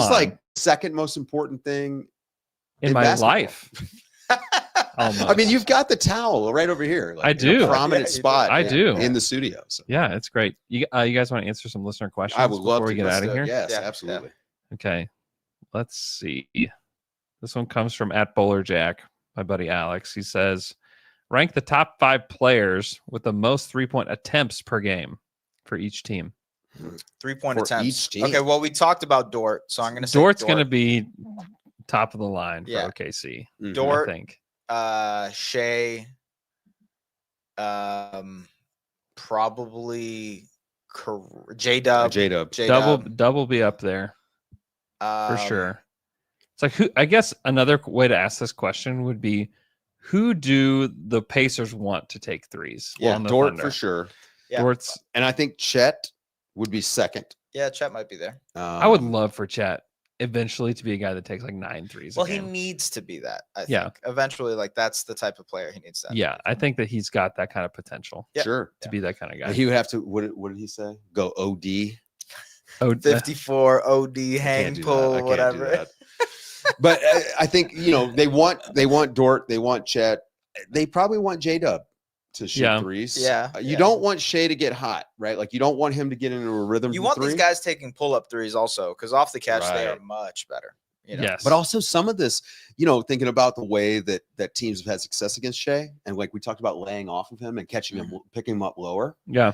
like second most important thing in my basketball. Life. I mean, you've got the towel right over here. Like, I do. A prominent spot. I do. In the studio. So. Yeah, it's great. You guys want to answer some listener questions? I would love before we get out of here. Yes, absolutely. Okay. Let's see. This one comes from @BowlerJack, my buddy Alex. He says, rank the top 5 players with the most 3-point attempts per game for each team. 3-point attempts. Each team. Okay, well, we talked about Dort, so I'm going to say Dort's going to be top of the line for OKC. Dort, I think. Shea, probably JDub. Double be up there for sure. It's like, who? I guess another way to ask this question would be, who do the Pacers want to take threes? Yeah, Dort Thunder? For sure. Yeah. Dort's, and I think Chet would be second. Yeah, Chet might be there. I would love for Chet eventually to be a guy that takes like 9 threes. Well, he needs to be that. I think. Eventually, like, that's the type of player he needs to. Yeah, I think that he's got that kind of potential. Sure, to be that kind of guy. He would have to. What did he say? Go OD. 54 OD hang pull, whatever. But I think they want Dort, they want Chet, they probably want JDub to shoot threes. Yeah, you don't want Shea to get hot, right? Like, you don't want him to get into a rhythm. You want these guys taking pull-up threes also, because off the catch they are much better. You know? Yes. But also some of this, you know, thinking about the way that teams have had success against Shea, and like we talked about laying off of him and catching him, picking him up lower. Yeah.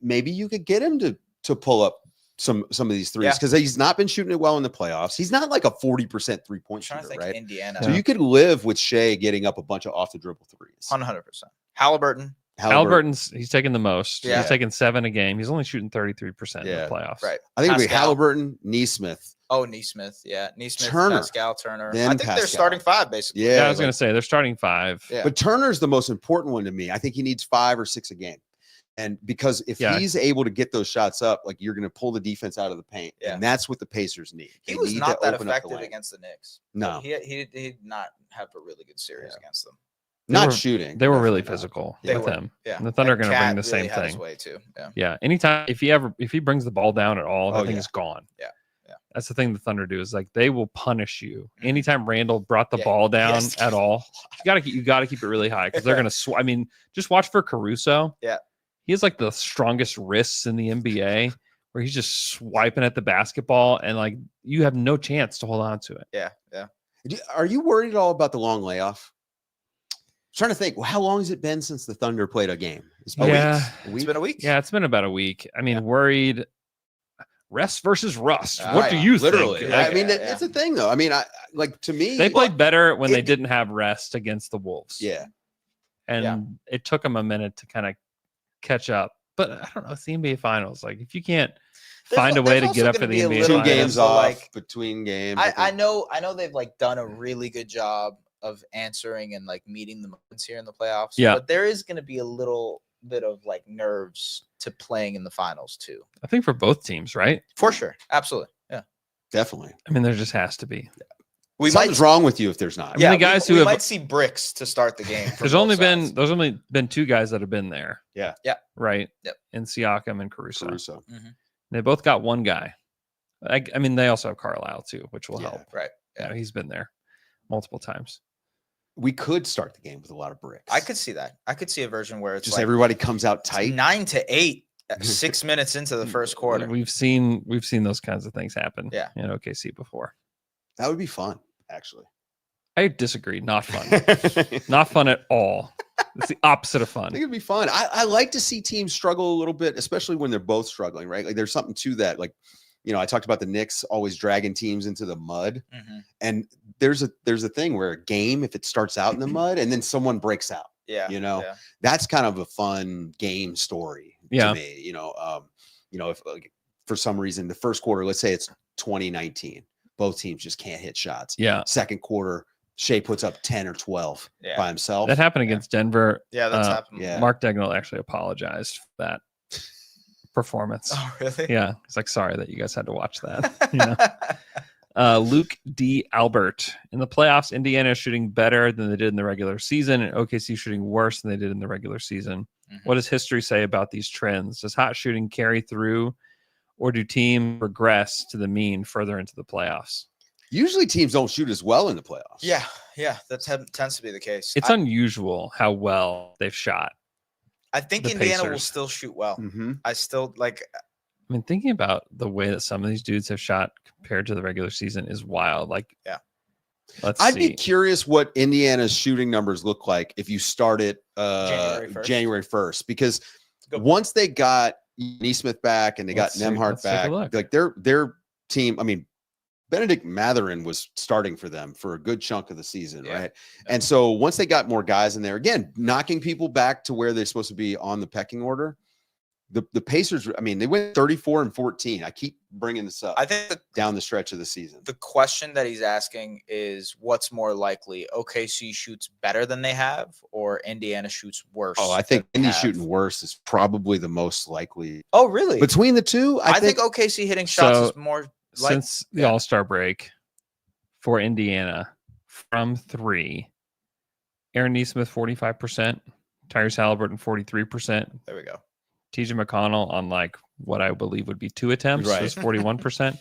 Maybe you could get him to pull up some of these threes because he's not been shooting it well in the playoffs. He's not like a 40% 3-point shooter, right? Indiana. So you could live with Shea getting up a bunch of off the dribble threes. 100%. Halliburton's he's taking the most. Yeah. He's taking 7 a game. He's only shooting 33% in the playoffs. Right. I think it'd be Pascal. Halliburton, Nesmith. Oh, Nesmith. Yeah. Nesmith, Turner. Pascal, Turner. Then I think they're Pascal. starting 5, basically. Yeah, I was going to say they're starting 5. Yeah. But Turner's the most important one to me. I think he needs 5 or 6 a game. And because if he's able to get those shots up, like you're going to pull the defense out of the paint. Yeah. And that's what the Pacers need. He They was need not to that open up the effective lane. against the Knicks. No. He did not have a really good series against them. Not were- shooting. They were really Definitely not. physical They with were. him. Yeah. And the Thunder are And going to bring Cat the same really had his thing. way too. Yeah. Yeah. Anytime if he brings the ball down at all, that thing is gone. Yeah. Yeah. That's the thing the Thunder do is like they will punish you. Anytime Randall brought the ball down at all, you gotta keep it really high because they're gonna I mean, just watch for Caruso. Yeah. He has like the strongest wrists in the NBA where he's just swiping at the basketball and like you have no chance to hold on to it. Yeah. Yeah. Are you worried at all about the long layoff? I'm trying to think, how long has it been since the Thunder played a game? It's been Yeah. a week. It's been a week. Yeah, it's been about a week. I mean, worried rest versus rust. Ah, What do you Literally. think? I Like, mean, it's a thing though. I mean, to me, they played better when they didn't have rest against the Wolves. Yeah. And it took them a minute to kind of catch up. But I don't know, it's the NBA Finals. Like if you can't find a way to get up for the NBA little Finals. 2 games so, off like, between games. I know they've like done a really good job of answering and like meeting the moments here in the playoffs. Yeah. But there is going to be a little bit of like nerves to playing in the finals too. I think for both teams, right? For sure. Absolutely. Yeah. Definitely. I mean, there just has to be. Something's wrong with you if there's not. I mean, the guys who we have might see bricks to start the game. there's only been 2 guys that have been there. Yeah. Yeah. Right. Yep. In Siakam and Caruso. Mm-hmm. They both got one guy. I mean, they also have Carlisle too, which will help. Right. Yeah. He's been there multiple times. We could start the game with a lot of bricks. I could see that. I could see a version where it's just like everybody comes out tight. 9-8 at 6 minutes into the first quarter. We've seen those kinds of things happen. Yeah. In OKC before. That would be fun, actually. I disagree. Not fun. Not fun at all. It's the opposite of I fun. think it'd be fun. I like to see teams struggle a little bit, especially when they're both struggling, right? Like there's something to that. Like, you know, I talked about the Knicks always dragging teams into the mud. Mm-hmm. And there's a thing where a game, if it starts out in the mud and then someone breaks out, Yeah. you know, yeah. that's kind of a fun game story Yeah. to me. You know, if like, for some reason the first quarter, let's say it's 2019, both teams just can't hit shots. Yeah. Second quarter, Shea puts up 10 or 12 by himself. That happened against Denver. Yeah, that's happened. Yeah. Mark Dagnall actually apologized for that performance. Oh, really? Yeah. It's like, sorry that you guys had to watch that. You know? Luke D. Albert. In the playoffs, Indiana is shooting better than they did in the regular season, and OKC shooting worse than they did in the regular season. Mm-hmm. What does history say about these trends? Does hot shooting carry through, or do teams regress to the mean further into the playoffs? Usually teams don't shoot as well in the playoffs. Yeah, that tends to be the case. It's unusual how well they've shot. I think the Indiana will Pacers. still shoot well. Mm-hmm. I still like. I mean, thinking about the way that some of these dudes have shot compared to the regular season is wild. Like, Yeah. I'd see. be curious what Indiana's shooting numbers look like if you start it January 1st, because once they got Nesmith back and they got Let's see. Nemhart Let's take a back, look. like their team, I mean, Benedict Mathurin was starting for them for a good chunk of the season, right? And so once they got more guys in there, again, knocking people back to where they're supposed to be on the pecking order, the Pacers, I mean, they went 34-14. I keep bringing this up. I think down the stretch of the season. The question that he's asking is, what's more likely? OKC shoots better than they have, or Indiana shoots worse? Oh, I think than they Indy have? shooting worse is probably the most likely. Oh, really? Between the two, I think OKC hitting shots So, is more. Since the All-Star break for Indiana from 3, Aaron Nesmith 45%, Tyrese Haliburton 43%. There we go. TJ McConnell on like what I believe would be 2 attempts Right. was 41%.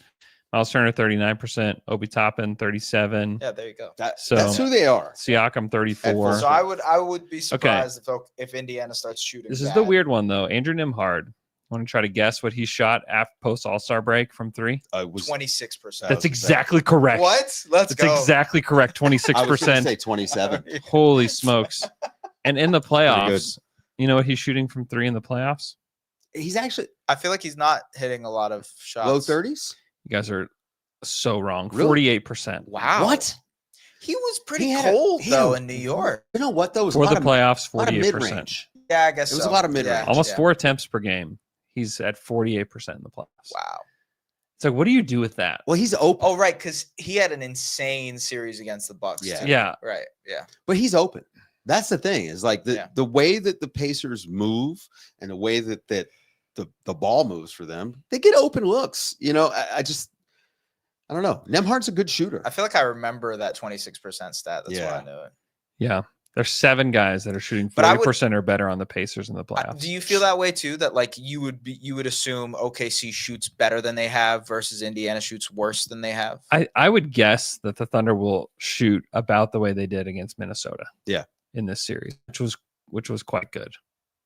Miles Turner 39%, Obi Toppin 37. Yeah, there you go. That's who they are. Siakam 34. So I would be surprised if Indiana starts shooting. This is bad. the weird one though. Andrew Nembhard Want to try to guess what he shot after post All-Star break from 3? It was 26%. That's exactly correct. What? Let's That's go. exactly correct. 26%. I was going to say 27. Holy smokes. And in the Pretty playoffs, you know what he's shooting from 3 in the playoffs? He's actually I feel like he's not hitting a lot of shots. low 30s. You guys are so wrong. Really? 48%. Wow. What? He was pretty He had cold he had though a- in New York. You know what, though? It was For a the lot of, playoffs, a lot of 48%. mid-range. Yeah, I guess It was so. a lot of mid-range. Almost yeah. 4 attempts per game. He's at 48% in the playoffs. Wow. It's like, what do you do with that? Well, he's open, Oh, right, because he had an insane series against the Bucks. Yeah. too. Yeah. Right. Yeah. but he's open. That's the thing is like Yeah. the way that the Pacers move and the way that the ball moves for them, they get open looks. You know, I don't know. Nemhard's a good shooter. I feel like I remember that 26% stat. That's Yeah. why I knew it. Yeah. There's 7 guys that are shooting But I would- 40% or better on the Pacers in the playoffs. Do you feel that way too? That like you would assume OKC shoots better than they have versus Indiana shoots worse than they have? I would guess that the Thunder will shoot about the way they did against Minnesota. Yeah. In this series, which was quite good.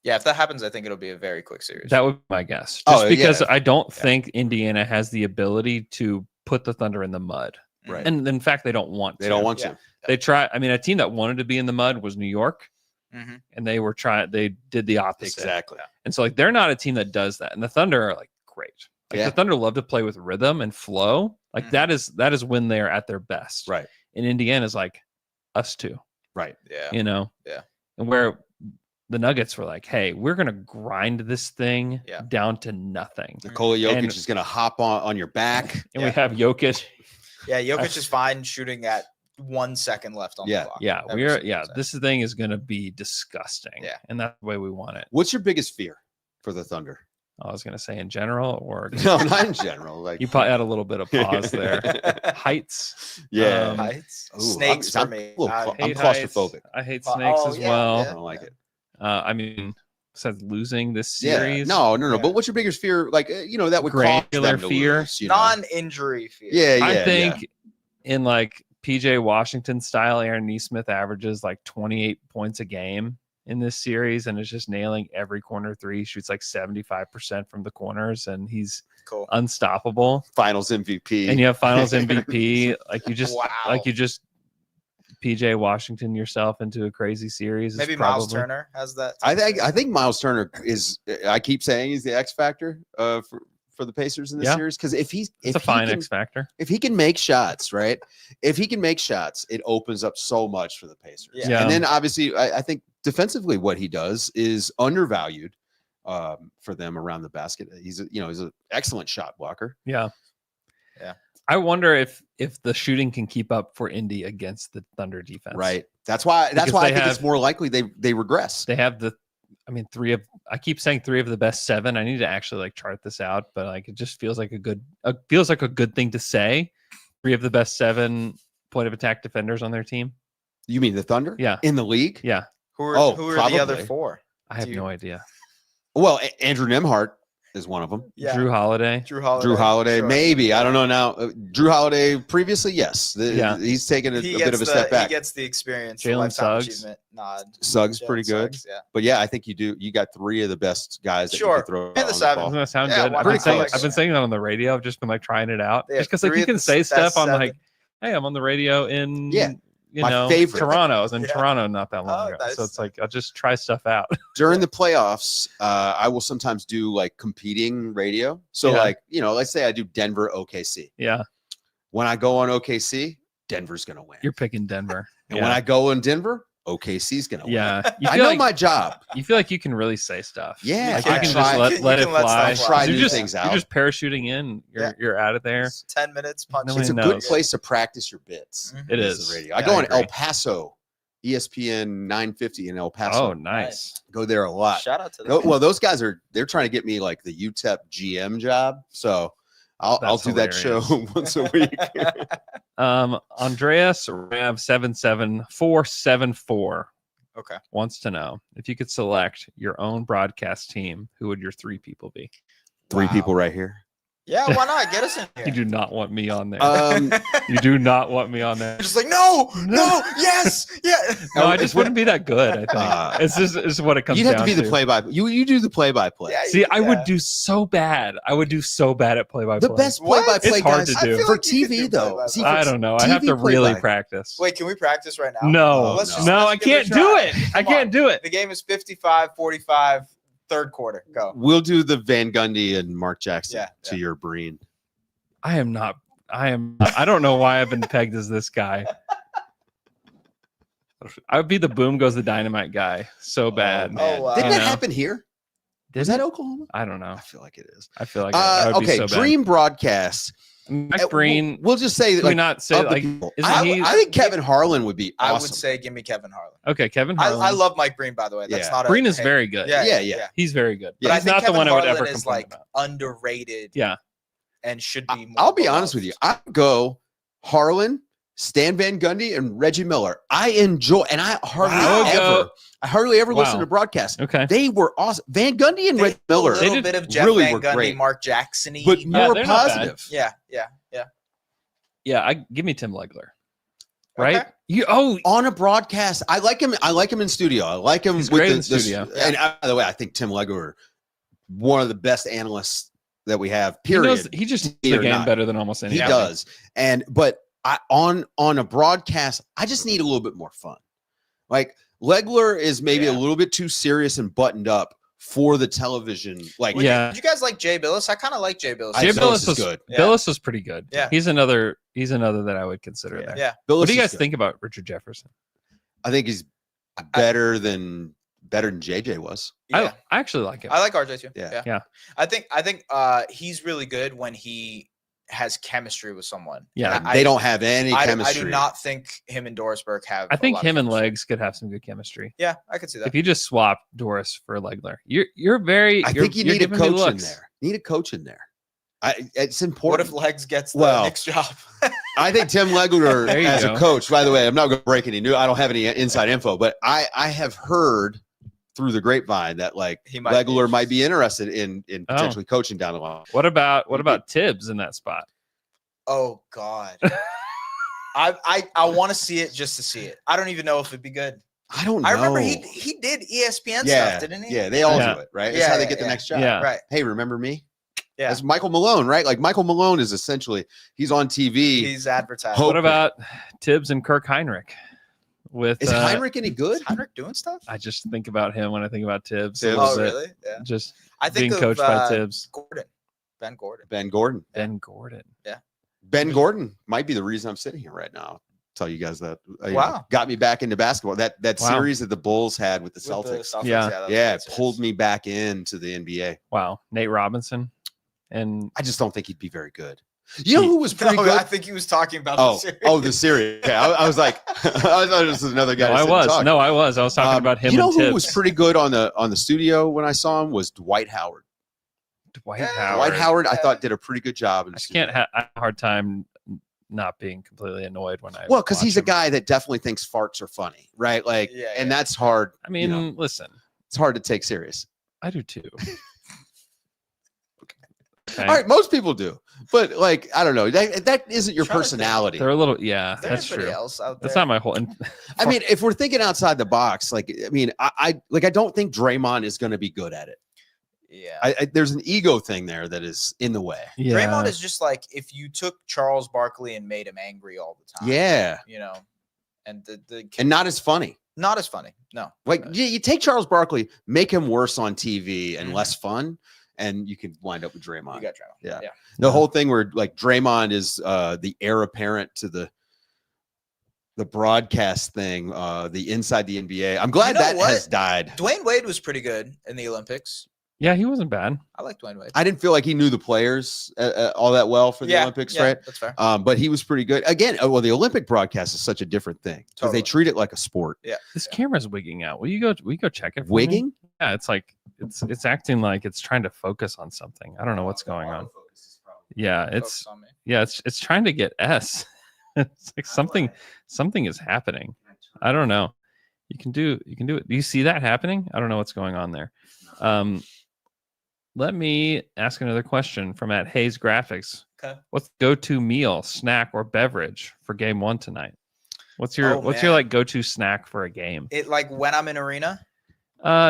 Yeah, if that happens, I think it'll be a very quick series. That would be my guess. Just Oh, because yeah. I don't think Indiana has the ability to put the Thunder in the mud. Right. And in fact, they don't want They to. don't want Yeah. to. They try. I mean, a team that wanted to be in the mud was New York, Mhm. and they were trying. They did the opposite. Exactly. And so, like, they're not a team that does that. And the Thunder are like great. Like Yeah. the Thunder love to play with rhythm and flow. Like Mhm. that is when they're at their best. Right. And Indiana's like us too. Right. Yeah. You know. Yeah. And where the Nuggets were like, hey, we're gonna grind this thing Yeah. down to nothing. Nikola Jokic And- is going to hop on your back. And Yeah. we have Jokic. Yeah, Jokic is fine shooting at 1 second left on Yeah. the clock. Yeah, every we're single time. this thing is gonna be disgusting. Yeah. And that's the way we want it. What's your biggest fear for the Thunder? I was gonna say in general, or No, not in general. Like you probably had a little bit of pause there. Heights. Yeah. Heights. Ooh, Snakes I'm for me. a little I I'm hate heights. claustrophobic. I hate Oh, snakes oh, as yeah, well. I yeah. don't like it. I mean, besides losing this Yeah. series, No. Yeah. But what's your biggest fear? Like, that would cause Granular them to fear? lose, you know? Non-injury fear. Yeah. I think in like PJ Washington style, Aaron Nesmith averages like 28 points a game in this series and is just nailing every corner 3. He shoots like 75% from the corners, and he's Cool. unstoppable. Finals MVP. And you have Finals MVP, like you just Wow. PJ Washington yourself into a crazy series. is Maybe Miles probably- Turner has that. I think Miles Turner is. I keep saying he's the X factor for the Pacers in this Yeah. series, because if It's a fine X factor. if he can make shots, right? If he can make shots, it opens up so much for the Pacers. Yeah. And then obviously, I think defensively, what he does is undervalued for them around the basket. He's an excellent shot blocker. Yeah. Yeah. I wonder if the shooting can keep up for Indy against the Thunder defense. Right. That's why Because I they think it's have- more likely they regress. They have I keep saying 3 of the best 7. I need to actually like chart this out, but like it just feels like a good thing to say. 3 of the best 7 point of attack defenders on their team. You mean the Thunder? Yeah. In the league? Yeah. Who are Oh, the other probably. 4? I have Do you- no idea. Well, Andrew Nemhart is one of them. Yeah. Drew Holiday. Drew Holiday. Drew Holiday, sure. maybe. I don't know now. Drew Holiday previously, yes. Yeah. He's taken a He bit gets of a step back. He gets the experience. the Jalen lifetime Suggs. achievement nod. Suggs Jalen pretty good. Suggs, yeah. But yeah, I think you got 3 of the best guys that you Sure. can throw And the on 7. Doesn't ball. that sound Yeah, good? why I've been, not? saying, Pretty I've been close. saying that on the radio. I've just been like trying it out. Yeah, Just because like 3 you of can the say best stuff. I'm 7. like, hey, I'm on the radio in My favorite. Toronto. I was in Yeah. Toronto not that long Oh, ago. nice. So it's like I'll just try stuff out. During the playoffs, I will sometimes do like competing radio. So Yeah. like, let's say I do Denver OKC. Yeah. When I go on OKC, Denver's going to win. You're picking Denver. And when I go in Denver, OKC's going to win. yeah. You I feel know like my job. you feel like you can really say stuff. Yeah, Like I you can try- just let you it can let fly. stuff fly. You're New just, things you're out. just parachuting in. You're out of there. 10 minutes punch. Nobody It's a knows. good place to practice your bits. Mhm. It is is. the radio. I Yeah, go I on El agree. Paso, ESPN 950 in El Paso. Oh, nice. Go there a lot. Shout out to them. Well, those guys they're trying to get me like the UTEP GM job. So I'll That's do that show hilarious. once a week. Andreas Rav 77474 Okay. wants to know if you could select your own broadcast team, who would your 3 people be? 3 Wow. people right here. Yeah, why not? Get us in You here. do not want me on there. Um, You do not want me on there. Just like, no, yes, yeah. No, I just wouldn't be that good. I think it's what it comes you'd down have to be the play-by. You do the play-by-play. Yeah, See, I would yeah. do so bad. I would do so bad at play-by-play. The best What? play-by-play It's hard guys to do. I feel for like you could TV do though. play-by-play. See, for I don't know. I have TV to really play-by. practice. Wait, can we practice right now? No, Let's no, let's I give it a can't do try. it. I Come can't on. do it. The game is 55-45, third quarter. Go. We'll do the Van Gundy and Mark Jackson Yeah, to your Breen. I am not. I don't know why I've been pegged as this guy. I would be the boom goes the dynamite guy so bad. Oh, wow. Didn't You that know? happen here? Is that Oklahoma? I don't know. I feel like it is. I feel like I would Okay, be so Dream broadcast. bad. Mike Breen. We'll just say Can we like, not say of the like? people. Isn't I, he? I think Kevin Harlan would be I awesome. would say give me Kevin Harlan. Okay, Kevin Harlan. I love Mike Breen, by the way. That's Yeah. not a Breen is hey, very good. Yeah. He's very good. But But I he's think not Kevin the one I would Harlan ever is complain like about. underrated. Yeah. And should be more I'll be honest with beloved. you. I go Harlan, Stan Van Gundy, and Reggie Miller. I enjoy, and I hardly ever listen Wow. to broadcasts. Okay. They were awesome. Van Gundy and They- Reggie Miller. a little did bit of Jeff really Van were Gundy, great. Mark Jackson-y, but more they're not bad. positive. yeah. Yeah, give me Tim Legler. Right? Okay. You On a broadcast, I like him. I like him in studio. I like him He's with great the in studio. And by the way, I think Tim Legler, one of the best analysts that we have. he Period. knows he just knows He the or game not. better than almost He anyone. does. But on a broadcast, I just need a little bit more fun. Like Legler is maybe a Yeah. little bit too serious and buttoned up for the television. Like, Would Yeah. Did you guys like Jay Billis? I kind of like Jay Billis. I Jay Billis Billis is was good. Yeah. Billis was pretty good. Yeah. He's another that I would consider there. Yeah. Billis What do you is guys good. think about Richard Jefferson? I think he's better than JJ was. Yeah. I actually like him. I like RJ too. Yeah. Yeah. I think he's really good when he has chemistry with someone. Yeah. And They don't have any I chemistry. do not think him and Doris Burke have. I a think lot of him and chemistry. Legs could have some good chemistry. Yeah, I could see that. If you just swap Doris for Legler, you're very. I you're- think you you're need a giving me coach in looks. there. Need a coach in there. It's What important. if Legs gets the Well, Knicks job? I think Tim Legler There you as go. a coach, by the way, I'm not going to break any news. I don't have any inside info, but I have heard through the grapevine that like He might be Legler might be interested in Oh. potentially coaching down the line. What about Tibbs in that spot? Oh God. I want to see it just to see it. I don't even know if it'd be good. I don't know. I remember he did ESPN yeah, stuff, didn't he? Yeah, they all Yeah. do it, right? That's Yeah, how they yeah, get the yeah. next job. Yeah. Right. Hey, remember me? Yeah. That's Michael Malone, right? Like Michael Malone is essentially he's on TV. He's advertised. Hope- What about Tibbs and Kirk Heinrich? With Is Heinrich any good? Is Heinrich doing stuff? I just think about him when I think about Tibbs. Tibbs. a little Oh, bit. really? Yeah. Just I think being of, coached by Tibbs. Gordon. Ben Gordon. Ben Gordon. Ben Gordon. Ben Gordon might be the reason I'm sitting here right now. Tell you guys that Wow. got me back into basketball. That Wow. series that the Bulls had with the With the Celtics. Yeah. that's Yeah, a it good pulled series. me back into the NBA. Wow. Nate Robinson. And I just don't think he'd be very good. You know who was pretty No, good? I think he was talking about Oh, the series. the series. Okay, I was like, I thought this was another guy. no, to I sit and was. talk. No, I was. I was talking about him You know and who Tibbs. was pretty good on the studio when I saw him was Dwight Howard. Dwight Yeah. Howard. Dwight Howard, I Yeah. thought did a pretty good job. In the I studio. can't I have a hard time not being completely annoyed when I Well, because watch he's a him. guy that definitely thinks farts are funny, right? Like, Yeah, and yeah. that's hard. I mean, you know, listen, it's hard to take serious. I do too. Okay. All right, most people do, but like, I don't know. That isn't your Trying to think. personality. They're a little, yeah, There's that's anybody true. else out there. That's not my whole. I mean, if we're thinking outside the box, like, I mean, I don't think Draymond is going to be good at it. Yeah. There's an ego thing there that is in the way. yeah. Draymond is just like if you took Charles Barkley and made him angry all the time. Yeah, You know, and the and not as funny. not as funny. No. Like you take Charles Barkley, make him worse on TV and Mhm. less fun, and you can wind up with You Draymond. got Draymond. Yeah. Yeah. The whole thing where like Draymond is the heir apparent to the broadcast thing, the inside the NBA. I'm glad You know that what? has died. Dwayne Wade was pretty good in the Olympics. Yeah, he wasn't bad. I like Dwayne Wade. I didn't feel like he knew the players all that well for the Olympics, yeah, right? That's fair. But he was pretty good. Again, well, the Olympic broadcast is such a different thing because Totally. they treat it like a sport. This camera's wigging out. Will you go check it? For me? Wigging? Yeah, it's like it's acting like it's trying to focus on something. I don't know what's going on. Yeah, Focus it's on me. it's trying to get S. It's like something is happening. I don't know. You can do it. Do you see that happening? I don't know what's going on there. let me ask another question from at Hayes Graphics. Okay. What's the go-to meal, snack, or beverage for game 1 tonight? What's your man. like go-to snack for a game? It like when I'm in arena.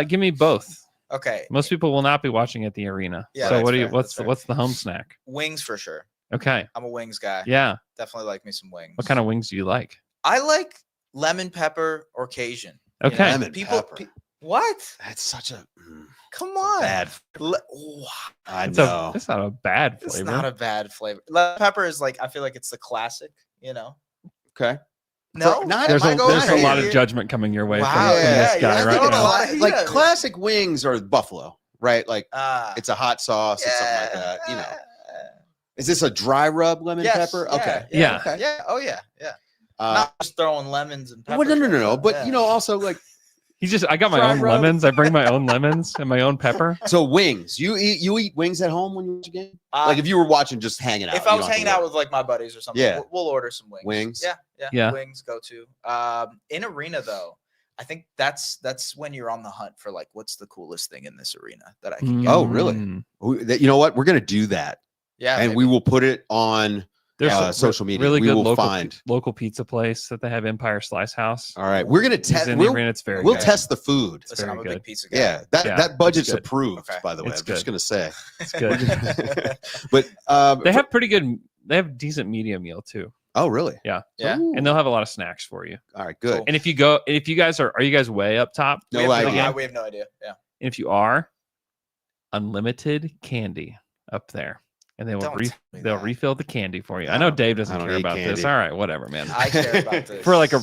Give me both. Okay. Most people will not be watching at the arena. Yeah, So that's what do you? fair, What's that's what's the home snack? Wings for sure. Okay. I'm a wings guy. Yeah. Definitely like me some wings. What kind of wings do you like? I like lemon pepper or Cajun. Okay. Lemon pepper. What? That's such a Come on. bad. I It's know. it's not a bad It's flavor. not a bad flavor. Lemon pepper is like I feel like it's the classic. You know. Okay. No. Not there's am I a, going there's a crazy lot of here? judgment coming your way Wow, from yeah, this guy yeah, right no, now. no, I- Like yeah. classic wings are buffalo, right? Like it's a hot sauce and something like that. You know, is this a dry rub lemon Yes, pepper? Okay. Yeah. Okay. Yeah. Oh yeah. Yeah. Uh, Not just throwing lemons and peppers. well, no. like that, But yeah. you know, also like I got my Dry own rub. lemons. I bring my own lemons and my own pepper. so wings. You eat wings at home when you watch a game? Like if you were watching, just hanging out. If you I don't was have to hanging out worry. with like my buddies or something, Yeah. we'll order some wings. Wings? Yeah. Wings go to. In arena though, I think that's when you're on the hunt for like what's the coolest thing in this arena that I can get. Oh, really? You know what? We're gonna do that, Yeah, and maybe. we will put it on There's some social media. really We good will local pizza place that they have Empire Slice House. All right, we're gonna It's test. in the We'll, arena. It's very we'll good. test the food. Listen, very I'm a good. big pizza guy. Yeah, that budget's good. approved. Okay. By the way, It's I'm just good. gonna say. It's good. But They have pretty good. They have decent media meal too. oh, really? Yeah. Yeah. Ooh. And they'll have a lot of snacks for you. All right, good. Cool. And if you guys are you guys way up top? No we have idea. we have no idea. Yeah. And if you are, unlimited candy up there, and they will Don't tell me they'll that. refill the candy for you. I know Dave I doesn't don't care eat about this. candy. All right, whatever, man. I care about this. For like a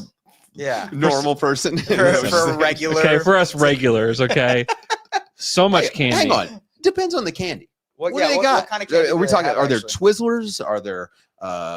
yeah. Normal person. For a regular. okay for us regulars. Okay, so much candy. Hang on. Depends on the candy. What, What yeah, do they what, got? what kind of candy Are we do they talking? have, Are there actually? Twizzlers? Are there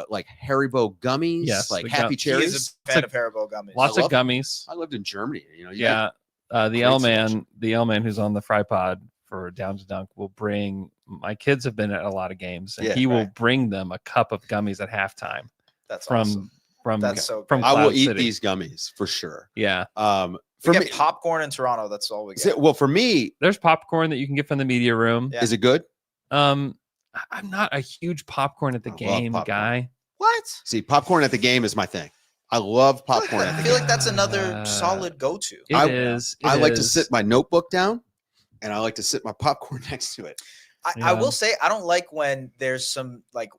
like Haribo gummies? Yes, like the Happy He Cherries. is a fan of Haribo gummies. Lots I of love gummies. I lived in Germany. You know. Yeah. The Great L selection. man who's on the Fry Pod for Down to Dunk will bring. My kids have been at a lot of games, and Yeah, he will right. bring them a cup of gummies at halftime That's from awesome. from That's so from good. I will Cloud eat City. these gummies for sure. Yeah, For We me, get popcorn in Toronto. That's all we get. well, for me, there's popcorn that you can get from the media room. Yeah. is it good? I'm not a huge popcorn at the I love game popcorn. guy. What? See, popcorn at the game is my thing. I love popcorn at I the feel game. like that's another Uh, solid go-to. It is. I like to sit my notebook down, and I like to sit my popcorn next to it. I Yeah. will say I don't like when there's some like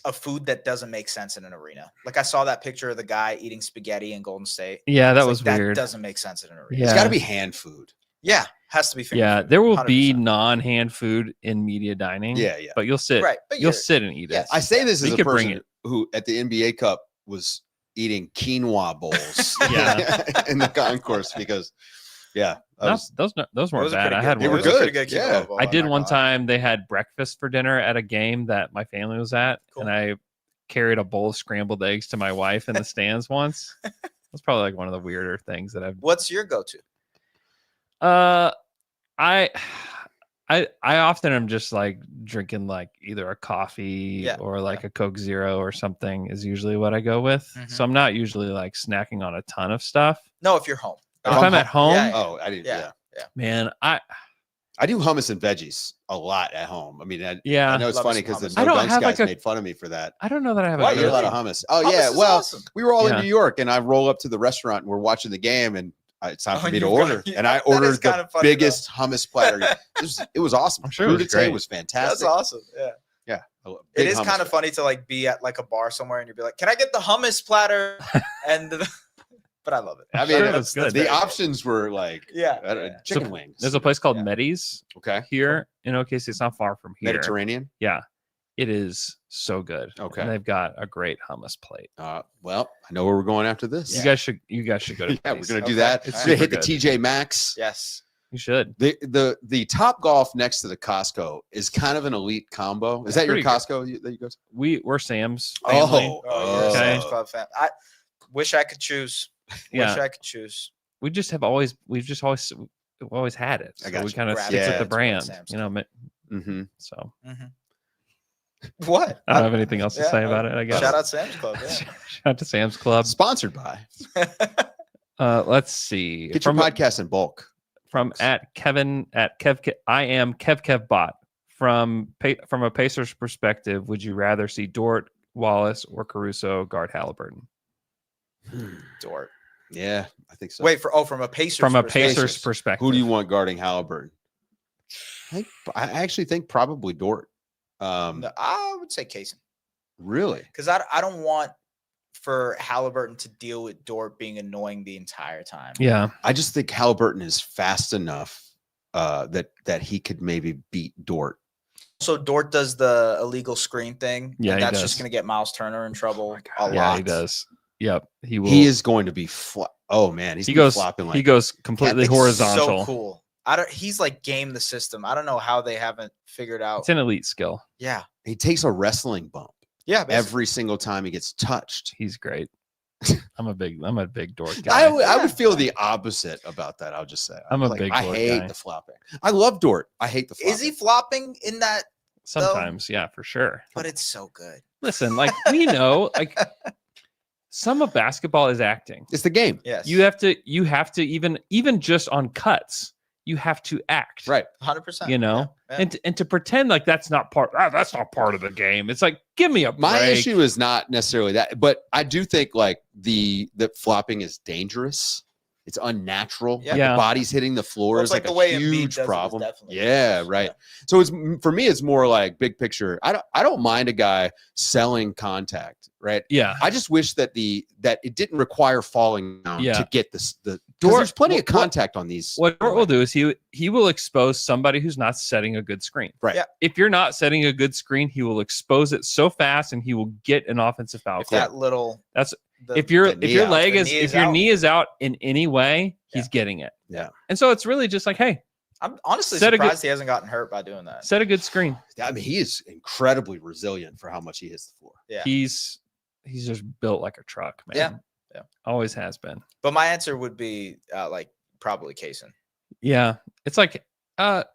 a food that doesn't make sense in an arena. Like I saw that picture of the guy eating spaghetti in Golden State. Yeah, that It's was like, weird. That doesn't make sense in an arena. Yeah. It's got to be hand food. Yeah, has to be. finger Yeah, food, there will be 100%. non-hand food in media dining. Yeah, yeah. but you'll sit. Right, but You'll you're- sit and eat yes. it. I say this You as a could bring person who at the NBA Cup was eating quinoa bowls Yeah. in the concourse because, yeah, I was- Those weren't Those are bad. pretty I good. had They one. were of Those those. are good. pretty good Yeah. Cuba bowl, I I'm did not one gonna lie. time. They had breakfast for dinner at a game that my family was at, Cool. and I carried a bowl of scrambled eggs to my wife in the stands once. That's probably like one of the weirder things that I've. What's your go-to? I often am just like drinking like either a coffee Yeah, or like a Coke Zero or something is usually what I go with. Mhm. So I'm not usually like snacking on a ton of stuff. No, if you're home. If I'm at home, Yeah, oh, I didn't. Yeah. Yeah. man, I do hummus and veggies a lot at home. I mean, I know it's Love me funny some because the hummus. No I don't Dunks have, guys like, a- made fun of me for that. I don't know that I have Why, I a eat a lot go-to. of hummus. Oh Hummus yeah, is well, awesome. we were all Yeah. in New York, and I roll up to the restaurant, and we're watching the game, and it's time for Oh, me to you've got- order. yeah, And I that is ordered kinda the funny, biggest hummus platter. It was awesome. I'm sure it was Crudité great. was That's fantastic. awesome. Yeah. Yeah, It big is hummus kind of fan. funny to like be at like a bar somewhere and you'd be like, "Can I get the hummus platter?" But I love it. I mean, Sure, that's good. the very good. options were like Yeah. chicken So, wings. There's a place called Yeah. Meddy's Okay, here in OKC. It's not far from here. Mediterranean. Yeah, it is so good. Okay. and they've got a great hummus plate. Well, I know where we're going after this. You guys should go to. Yeah, we're Meddy's. gonna do Okay. that. It's We're gonna hit super the good. TJ Maxx. Yes. You should. The Top Golf next to the Costco is kind of an elite combo. Is that your pretty good. Costco that you go to? We're Sam's. Oh, Family. You're a Oh. Sam's Club fan. I wish I could choose. Yeah. Wish I could choose. We've just always had it. So got we you. kind of Grab stick it. with the Yeah, brand, Sam's you know. Mm-hmm. So What? I don't have anything else to Yeah, say about it. I guess. Shout out Sam's Club. Yeah. Shout out to Sam's Club. Sponsored by. Let's see. Get your From podcast in bulk. from I am KevKevBot. From a Pacers perspective, would you rather see Dort, Wallace, or Caruso guard Haliburton? Dort. Yeah, I think so. Wait, from a Pacers perspective. Who do you want guarding Haliburton? I actually think probably Dort. No, I would say Kaysen. Really? Because I don't want for Haliburton to deal with Dort being annoying the entire time. Yeah. I just think Haliburton is fast enough that he could maybe beat Dort. So Dort does the illegal screen thing. Yeah, and that's just does. going to get Miles Turner in trouble a lot. Yeah, he does. Yep, he will. He is going to be oh man, he goes flopping like he goes completely horizontal. So cool. He's like game the system. I don't know how they haven't figured out. It's an elite skill. Yeah. He takes a wrestling bump. Yeah, basically. Every single time he gets touched. He's great. I'm a big Dort guy. I would feel the opposite about that. I'll just say I'm a big I Dort hate guy. the flopping. I love Dort. I hate the flopping. Is he flopping in that? Sometimes, yeah, for sure. But it's so good. Listen, like we know, like some of basketball is acting. It's the game. Yes. You have to even just on cuts, you have to act. Right. 100%. You know, Yeah. and to pretend like that's not part of the game. It's like, give me a break. My issue is not necessarily that, but I do think like the flopping is dangerous. It's unnatural. Yeah. Yeah. The body's hitting the floor Well, is it's like like the a way Embiid huge does it is problem. definitely Yeah, dangerous. right. Yeah. So it's for me, it's more like big picture. I don't mind a guy selling contact, right? Yeah. I just wish that it didn't require falling down Yeah. to get the Dort- there's plenty of what- contact on these. What Dort will do is he will expose somebody who's not setting a good screen. Right. Yeah. If you're not setting a good screen, he will expose it so fast and he will get an offensive foul. If that little, That's the- if your the knee out. leg The is knee if is your out. knee is out in any way, he's Yeah. getting it. Yeah. And so it's really just like, hey, I'm honestly Set a good- surprised he hasn't gotten hurt by doing that. set a good screen. I mean, he is incredibly resilient for how much he hits the floor. Yeah. He's just built like a truck, man. Yeah. Yeah. Always has been. But my answer would be like probably Kaysen. Yeah. It's like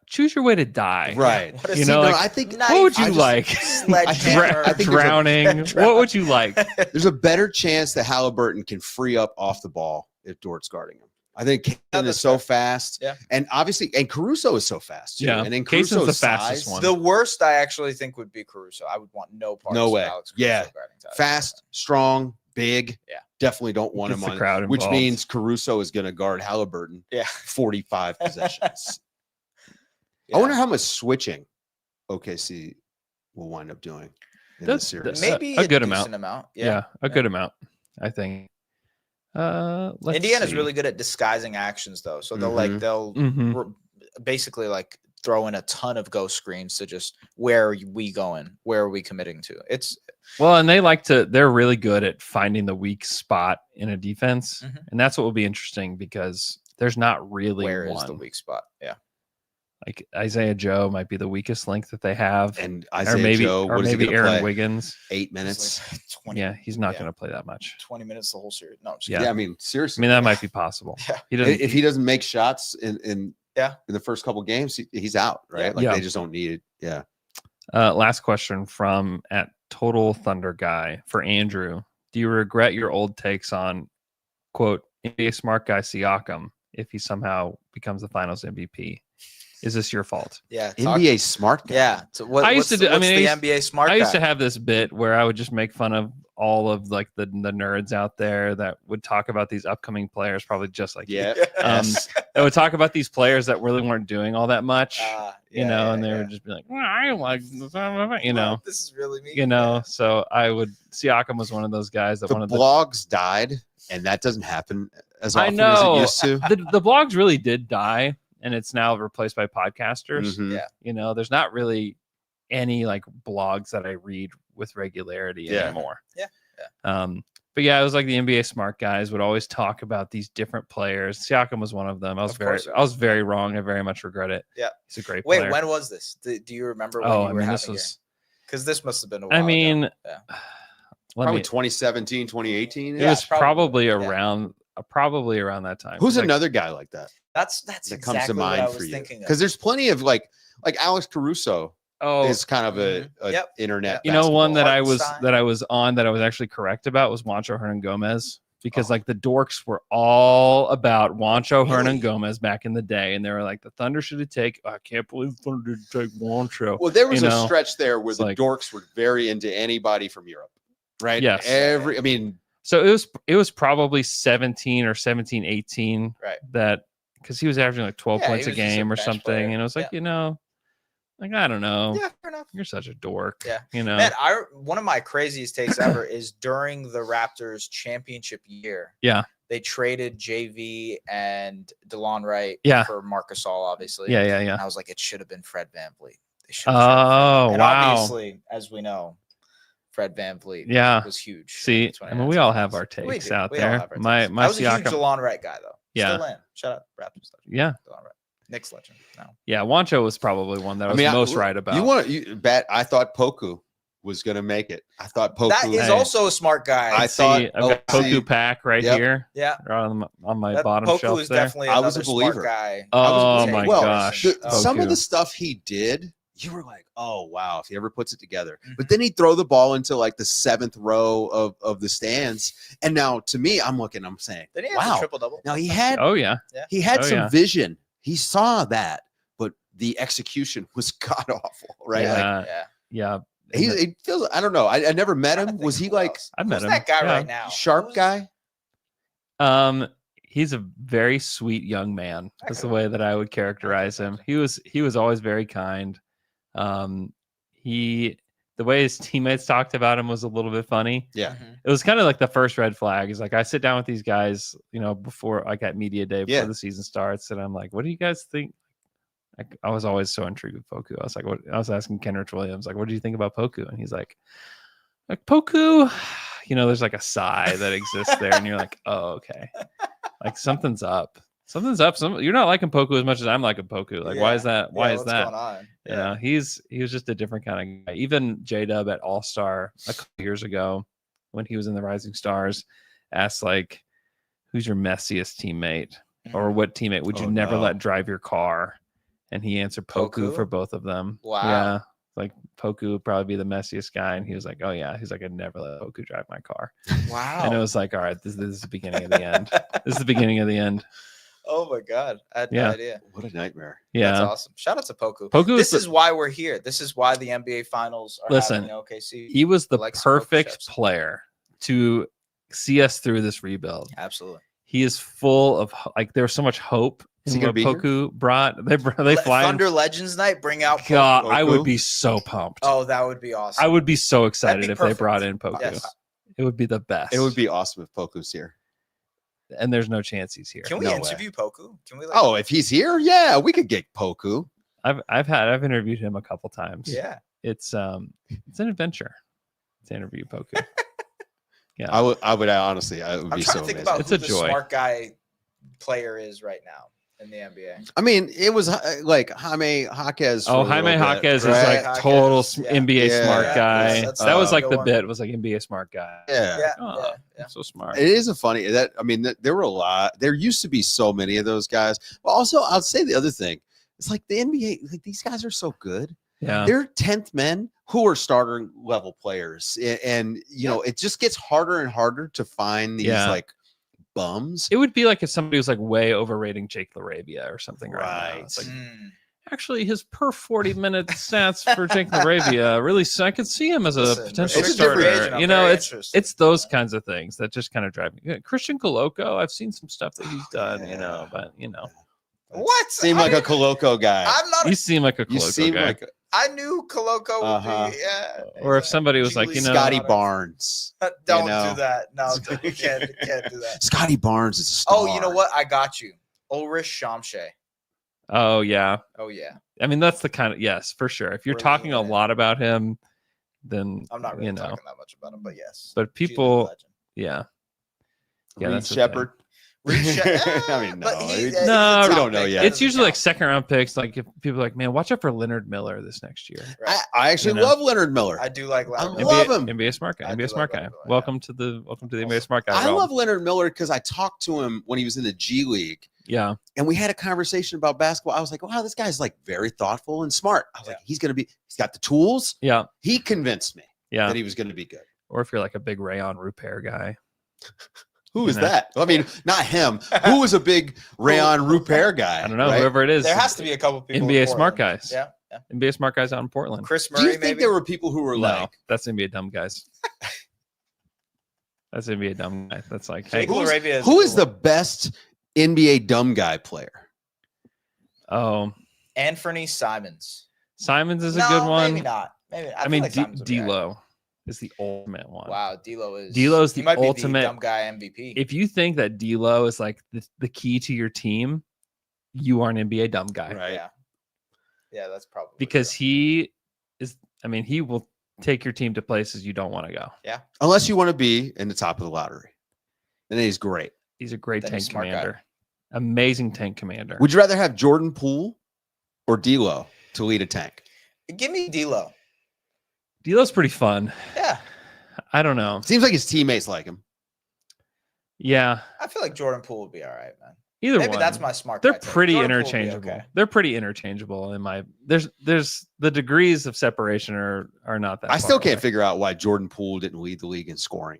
choose your way to die. Right. What a You scene. know, like, I think Knife. what would you I just- like? Sledgehammer. I think Drowning. What would you like? there's a better chance that Haliburton can free up off the ball if Dort's guarding him. I think Kaysen that's is so fair. fast. Yeah. And obviously, and Caruso is so fast. Too. Yeah. And then Kaysen's Caruso's the fastest size, one. The worst I actually think would be Caruso. I would want no part No of way. Alex Caruso Yeah. guarding Tyler fast, strong, big. Yeah. Definitely don't want Gets him the on. crowd Which involved. means Caruso is going to guard Haliburton. Yeah. 45 possessions. Yeah. I wonder how much switching OKC will wind up doing in That's- this series. Maybe a good decent amount. Yeah. Yeah, a good amount, I think. Let's Indiana's see. really good at disguising actions though. So they'll Mhm. they'll Mhm. basically like throw in a ton of ghost screens to just where are we going? Where are we committing to? It's Well, and they're really good at finding the weak spot in a defense. Mhm. And that's what will be interesting because there's not really where is one. the weak spot? Yeah. Like Isaiah Joe might be the weakest link that they have. And or Isaiah maybe Joe, or what is he maybe gonna Aaron play? Wiggins. 8 minutes. It's like 20, Yeah, he's not yeah. going to play that much. 20 minutes the whole series. No, I'm just Yeah. kidding. I mean, I seriously. mean, that might be possible. Yeah. He doesn't. If he doesn't make shots in Yeah. the first couple games, he's out, right? Yeah. Like Yeah. they just don't need it. Yeah. Last question from at Total Thunder Guy for Andrew. Do you regret your old takes on quote NBA smart guy Siakam if he somehow becomes the Finals MVP? Is this your fault? Yeah. NBA smart guy. Yeah. So what, I used to do- I what's mean, the I used- NBA smart I used guy? to have this bit where I would just make fun of all of like the nerds out there that would talk about these upcoming players, probably just like you. Yeah. That would talk about these players that really weren't doing all that much, you know, yeah, and they yeah. would just be like, "Well, I like, this," you Wow, know, this is really me. you know. So Siakam was one of those guys that The wanted blogs died, and that doesn't happen as I often know. as it used to. the blogs really did die, and it's now replaced by podcasters. Mhm. Yeah. You know, there's not really any like blogs that I read with regularity Yeah. anymore. Yeah. But yeah, it was like the NBA smart guys would always talk about these different players. Siakam was one of them. I Of course. I was very wrong. I very much regret it. Yeah. He's a great Wait, player. when was this? Do you remember when Oh, you I were mean, this having was. because this must have been a while I mean, ago. Yeah. let Probably me. 2017, 2018. It Yeah, was probably yeah. around that time. Who's Like, another guy like that That's that exactly comes to what I mind was for you? thinking of. Because there's plenty of like Alex Caruso Oh, is kind of a Yep. internet. you know, one that basketball. I was Hartenstein. actually correct about was Juancho Hernan Gomez. because like the dorks were all about Juancho Really? Hernan Gomez back in the day, and they were like, the Thunder should have taken. I can't believe the Thunder didn't take Juancho. Well, there was You a know, stretch there where it's the like- dorks were very into anybody from Europe, right? Yes. I mean, So it was probably 17 or 17, 18. Right. That because he was averaging like 12 Yeah, points he a was just a game or bench something, player. and it was like Yeah. Like I don't know. Yeah, fair enough. You're such a dork. Yeah. Man, One of my craziest takes ever is during the Raptors championship year. Yeah. They traded JV and DeLon Wright for Marc Gasol, obviously. Yeah. And I was like, it should have been Fred VanVleet. They should Oh, have and wow. obviously, as we know, Fred VanVleet was huge. See, I mean, we all have our We takes do. out We all there. have our My takes. I was a huge Siakam. DeLon Wright guy, though. Yeah. Still in. Shout out Raptors. Yeah. DeLon Wright. Knicks legend. No. Yeah, Juancho was probably one that I was most right about. You bet. I thought Poku was going to make it. I thought Poku. That is also a smart guy. I thought I've got Poku pack right here. Yeah. On my bottom Poku shelf is there. definitely I was a another smart believer. guy. Oh my gosh. Some of Poku. the stuff he did, you were like, oh wow, if he ever puts it together. Mm-hmm. But then he'd throw the ball into like the 7th row of the stands. And now to me, I'm saying, Then he has wow. a triple-double. Now he had he had some vision. He saw that, but the execution was god awful, right? Yeah. He feels. I don't know. I never met him. Was he like? I met Who's him. that guy right now? Sharp guy. He's a very sweet young man. That's the way that I would characterize him. He was always very kind. The way his teammates talked about him was a little bit funny. Yeah. It was kind of like the first red flag. Is like I sit down with these guys, before like at media day before the season starts, and I'm like, what do you guys think? I was always so intrigued with Poku. I was like, I was asking Kenrich Williams, like, what do you think about Poku? And he's like Poku, there's like a sigh that exists there, and you're like, oh, okay. Like something's up. You're not liking Poku as much as I'm liking Poku. Like, why is that? Why is that? Going on? Yeah, he was just a different kind of guy. Even JDub at All Star a couple years ago, when he was in the Rising Stars, asked like, "Who's your messiest teammate, or what teammate would you never let drive your car?" And he answered Poku for both of them. Wow. Yeah, like Poku would probably be the messiest guy, and he was like, "Oh yeah," he's like, "I'd never let Poku drive my car." Wow. And it was like, all right, this is the beginning of the end. This is the beginning of the end. Oh my God. I had no idea. What a nightmare. Yeah. That's awesome. Shout out to Poku. This is why we're here. This is why the NBA finals are happening in OKC. He was the perfect player to see us through this rebuild. Absolutely. He is full of there's so much hope. Is he gonna be Poku brought? They fly Thunder Legends Night. Bring out God, Poku. I would be so pumped. Oh, that would be awesome. I would be so excited if perfect. they brought in Poku. Yes. It would be the best. It would be awesome if Poku's here. And there's no chance he's here. Can we interview Poku? Can we? If he's here, yeah, we could get Poku. I've interviewed him a couple times. Yeah. It's an adventure to interview Poku. Yeah. I would honestly, I would be so amazing. About it's who a the joy. Smart guy player is right now in the NBA. I mean, it was like Jaime Jaquez. Oh, Jaime Jaquez is like total NBA smart guy. That was like the bit. Was like NBA smart guy. Yeah. So smart. It is a funny that I mean there were a lot. There used to be so many of those guys. But also, I'll say the other thing. It's like the NBA. Like these guys are so good. Yeah. They're 10th men who are starting level players, and you know it just gets harder and harder to find these like bums. It would be like if somebody was like way overrating Jake LaRavia or something, right? Now. It's like actually his per 40-minute stats for Jake LaRavia really. I could see him as a potential starter. You know, it's those kinds of things that just kind of drive me. Christian Coloco, I've seen some stuff that he's done. You know, but you know, what seem like a Coloco guy. I'm not. You seem like a Coloco guy. I knew Coloco would be, or if somebody was like, you know, Scotty Barnes. Don't do that. No, you can't do that. Scotty Barnes is a star. Oh, you know what? I got you. Ulrich Shamshay. Oh, yeah. Oh, yeah. I mean, that's the kind of, yes, for sure. If you're talking a lot about him, then, I'm not really talking that much about him, but yes. But people, yeah. Reed Shepard. I mean, no, we don't know yet. It's usually like second round picks. Like if people are like, man, watch out for Leonard Miller this next year. Right. I actually love Leonard Miller. I do like Leonard Miller. I love him. NBA smart guy. NBA smart guy. Welcome to the NBA smart guy. I love Leonard Miller because I talked to him when he was in the G League. Yeah. And we had a conversation about basketball. I was like, wow, this guy's like very thoughtful and smart. I was like, he's got the tools. Yeah. He convinced me that he was going to be good. Or if you're like a big Rayon Rupert guy. Who is that? I mean, not him. Who was a big Rayon Rupert guy? I don't know. right? Whoever it is. There has to be a couple people. NBA in smart Portland. guys. Yeah. NBA smart guys out in Portland. Chris Do Murray. you think maybe? there were people who were No, like, that's NBA dumb guys. That's NBA dumb guy. That's like, hey, Jake LaRavia is who a is cool the best NBA dumb guy player? oh, one. Anthony Simons? Simons is a No, good one. Maybe not. Maybe. I, I feel mean, like Simons would be all right. D'Lo is the ultimate one. Wow, D'Lo is. D'Lo's he the might be ultimate- the dumb guy MVP. If you think that D'Lo is like the key to your team, you are an NBA dumb guy. Right. Yeah, that's probably Because true. he is. I mean, he will take your team to places you don't want to go. Unless you want to be in the top of the lottery. And then he's great. He's a great Then he's tank a smart guy. commander. Amazing tank commander. Would you rather have Jordan Poole or D'Lo to lead a tank? Give me D'Lo. D'Lo's pretty fun. Yeah, I don't know. Seems like his teammates like him. Yeah, I feel like Jordan Poole would be all right, man. either Maybe one. that's my smart. They're guy take. pretty Jordan Poole would be interchangeable. okay. They're pretty interchangeable in my. There's the degrees of separation are not that. I still far can't away. figure out why Jordan Poole didn't lead the league in scoring.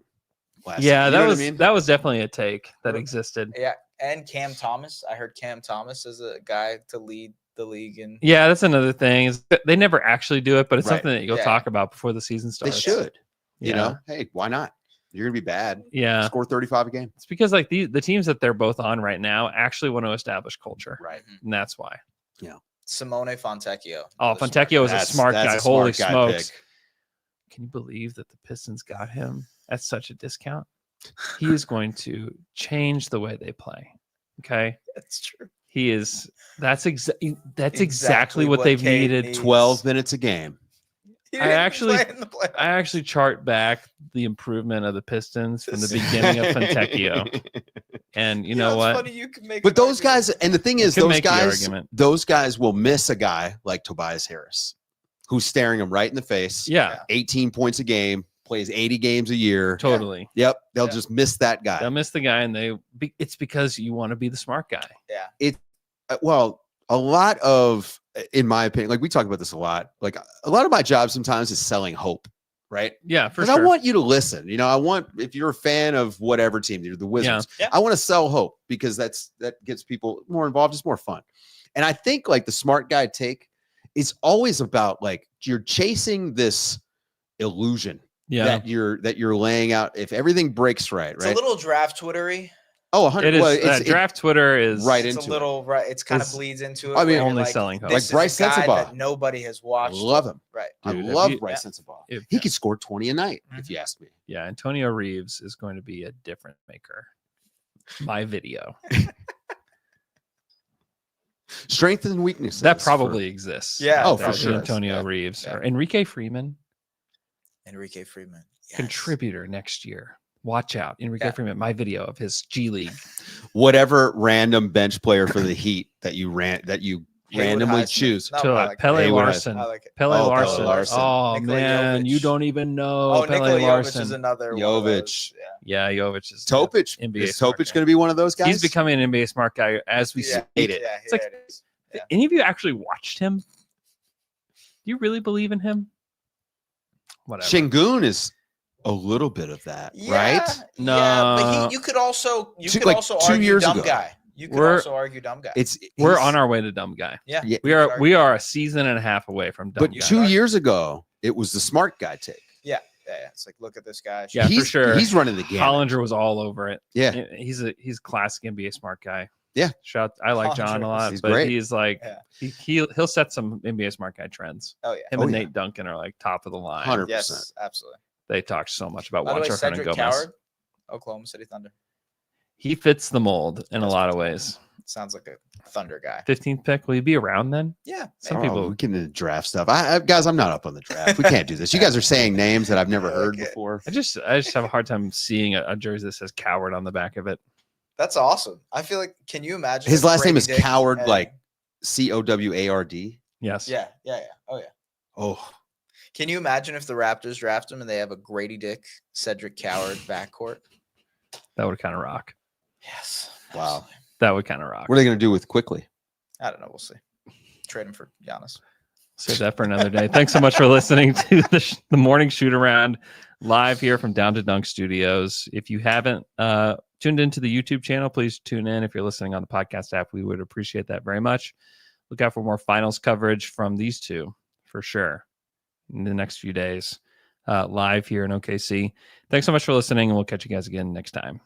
Last Yeah, year. You that know what was I mean? that was definitely a take that existed. Yeah, and Cam Thomas. I heard Cam Thomas is a guy to lead the league in. Yeah, that's another thing. Is they never actually do it, but it's Right. something that you'll Yeah. talk about before the season They starts. should. You Yeah. know, hey, why not? You're gonna be bad. Yeah, Score 35 a game. it's because like the teams that they're both on right now actually want to establish culture, Right. and that's why. Simone Fontecchio. Oh, another smart Fontecchio guy. is a smart guy. a Holy smart guy smokes! pick. Can you believe that the Pistons got him at such a discount? He is going to change the way they play. Okay, That's true. he is. That's exactly Exactly what what they've Cade needed. needs. 12 minutes a game. He I didn't actually- play in the playoffs. I actually chart back the improvement of the Pistons from the beginning of Fontecchio, and you know it's what? Funny, you can make But an those argument. guys, and the thing is, could those make the guys, argument. those guys will miss a guy like Tobias Harris, who's staring him right in the face. Yeah, 18 points a game, plays 80 games a year. totally. Yep, they'll Yeah. just miss that guy. They'll miss the guy, and it's because you want to be the smart guy. Well, a lot of, in my opinion, like we talk about this a lot. Like a lot of my job sometimes is selling hope, right? Yeah, for Because sure. I want you to listen. You know, I want, if you're a fan of whatever team, you're the Wizards. Yeah. I want to sell hope because that gets people more involved. It's more fun. And I think like the smart guy take is always about like you're chasing this illusion yeah, that you're laying out. If everything breaks right, It's right? a little draft Twittery. Oh, 100. it is. Well, it's Draft Twitter is right It's into a little right. It's kind of It's- bleeds into it. I mean, where you're only like, selling hope. this Like is Bryce a guy Sensabaugh. that nobody has watched. love him. Right. I Dude, if love you- Bryce Sensabaugh. if- He could score 20 a night if you asked me. Yeah, Antonio Reeves is going to be a different maker. My video Strengths and weaknesses. that for- probably exists. Yeah, Oh, That for would be sure. Antonio Yeah. Reeves Yeah. or Enrique Freeman, Enrique Freeman. Yes. contributor next year. Watch out, Enrique Yeah. Freeman. My video of his G League. whatever random bench player for the Heat that you Haywood randomly Highsmith. choose. No, to I like Pele it. Haywood Larson. I like it. Pele Oh, Pele Larson. Larson. Oh Nikola man, you Jovic. don't even know. Oh, Pele Nikola Jovic Larson. is another one of Jovic. those. Yeah. Yeah, Jovic is Topich. NBA Is smart Topich guy. going to be one of those guys? He's becoming an NBA smart guy as we Yeah, speak. it. Yeah, It's like- it is. Yeah. Any of you actually watched him? Do you really believe in him? Whatever. Shingun is a little bit of that, right? No. Yeah, but you could also Like also 2 argue years dumb ago. guy. You could We're- also argue dumb guy. We're he's- on our way to dumb guy. Yeah, Yeah. We are a season and a half away from dumb But guy. 2 years ago, it was the smart guy take. yeah. It's like look at this guy. Yeah, for he's, sure. He's running the game. Hollinger was all over it. Yeah. He's a classic NBA smart guy. Yeah. I like John a Hollinger lot, he's but great. he's like Yeah. he'll set some NBA smart guy trends. Oh yeah. Him Oh, and yeah. Nate Duncan are like top of the line. 100%. Yes, absolutely. They talk so much about By the way, Juancho Cedric Gomez. Coward, Oklahoma City Thunder. He fits the mold in a That's lot of what's ways. Sounds like a Thunder guy. 15th pick. Will he be around then? Yeah. Some maybe. people- we get into draft stuff. Guys, I'm not up on the draft. We can't do this. You guys are saying names that I've never heard Okay. before. I just have a hard time seeing a jersey that says Coward on the back of it. That's awesome. I feel like. Can you imagine? His if last name Brady is Dick Coward, had- like Coward. Yes. Yeah. Oh yeah. Oh, Can you imagine if the Raptors draft him and they have a Grady Dick, Cedric Coward backcourt? That would kind of rock. Yes. Wow. absolutely. That would kind of rock. what are they going to do with Quickly? I don't know. We'll see. Trade him for Giannis. Save that for another day. Thanks so much for listening to the morning shoot around live here from Down to Dunk Studios. If you haven't tuned into the YouTube channel, please tune in. If you're listening on the podcast app, we would appreciate that very much. Look out for more finals coverage from these two for sure in the next few days, live here in OKC. Thanks so much for listening, and we'll catch you guys again next time.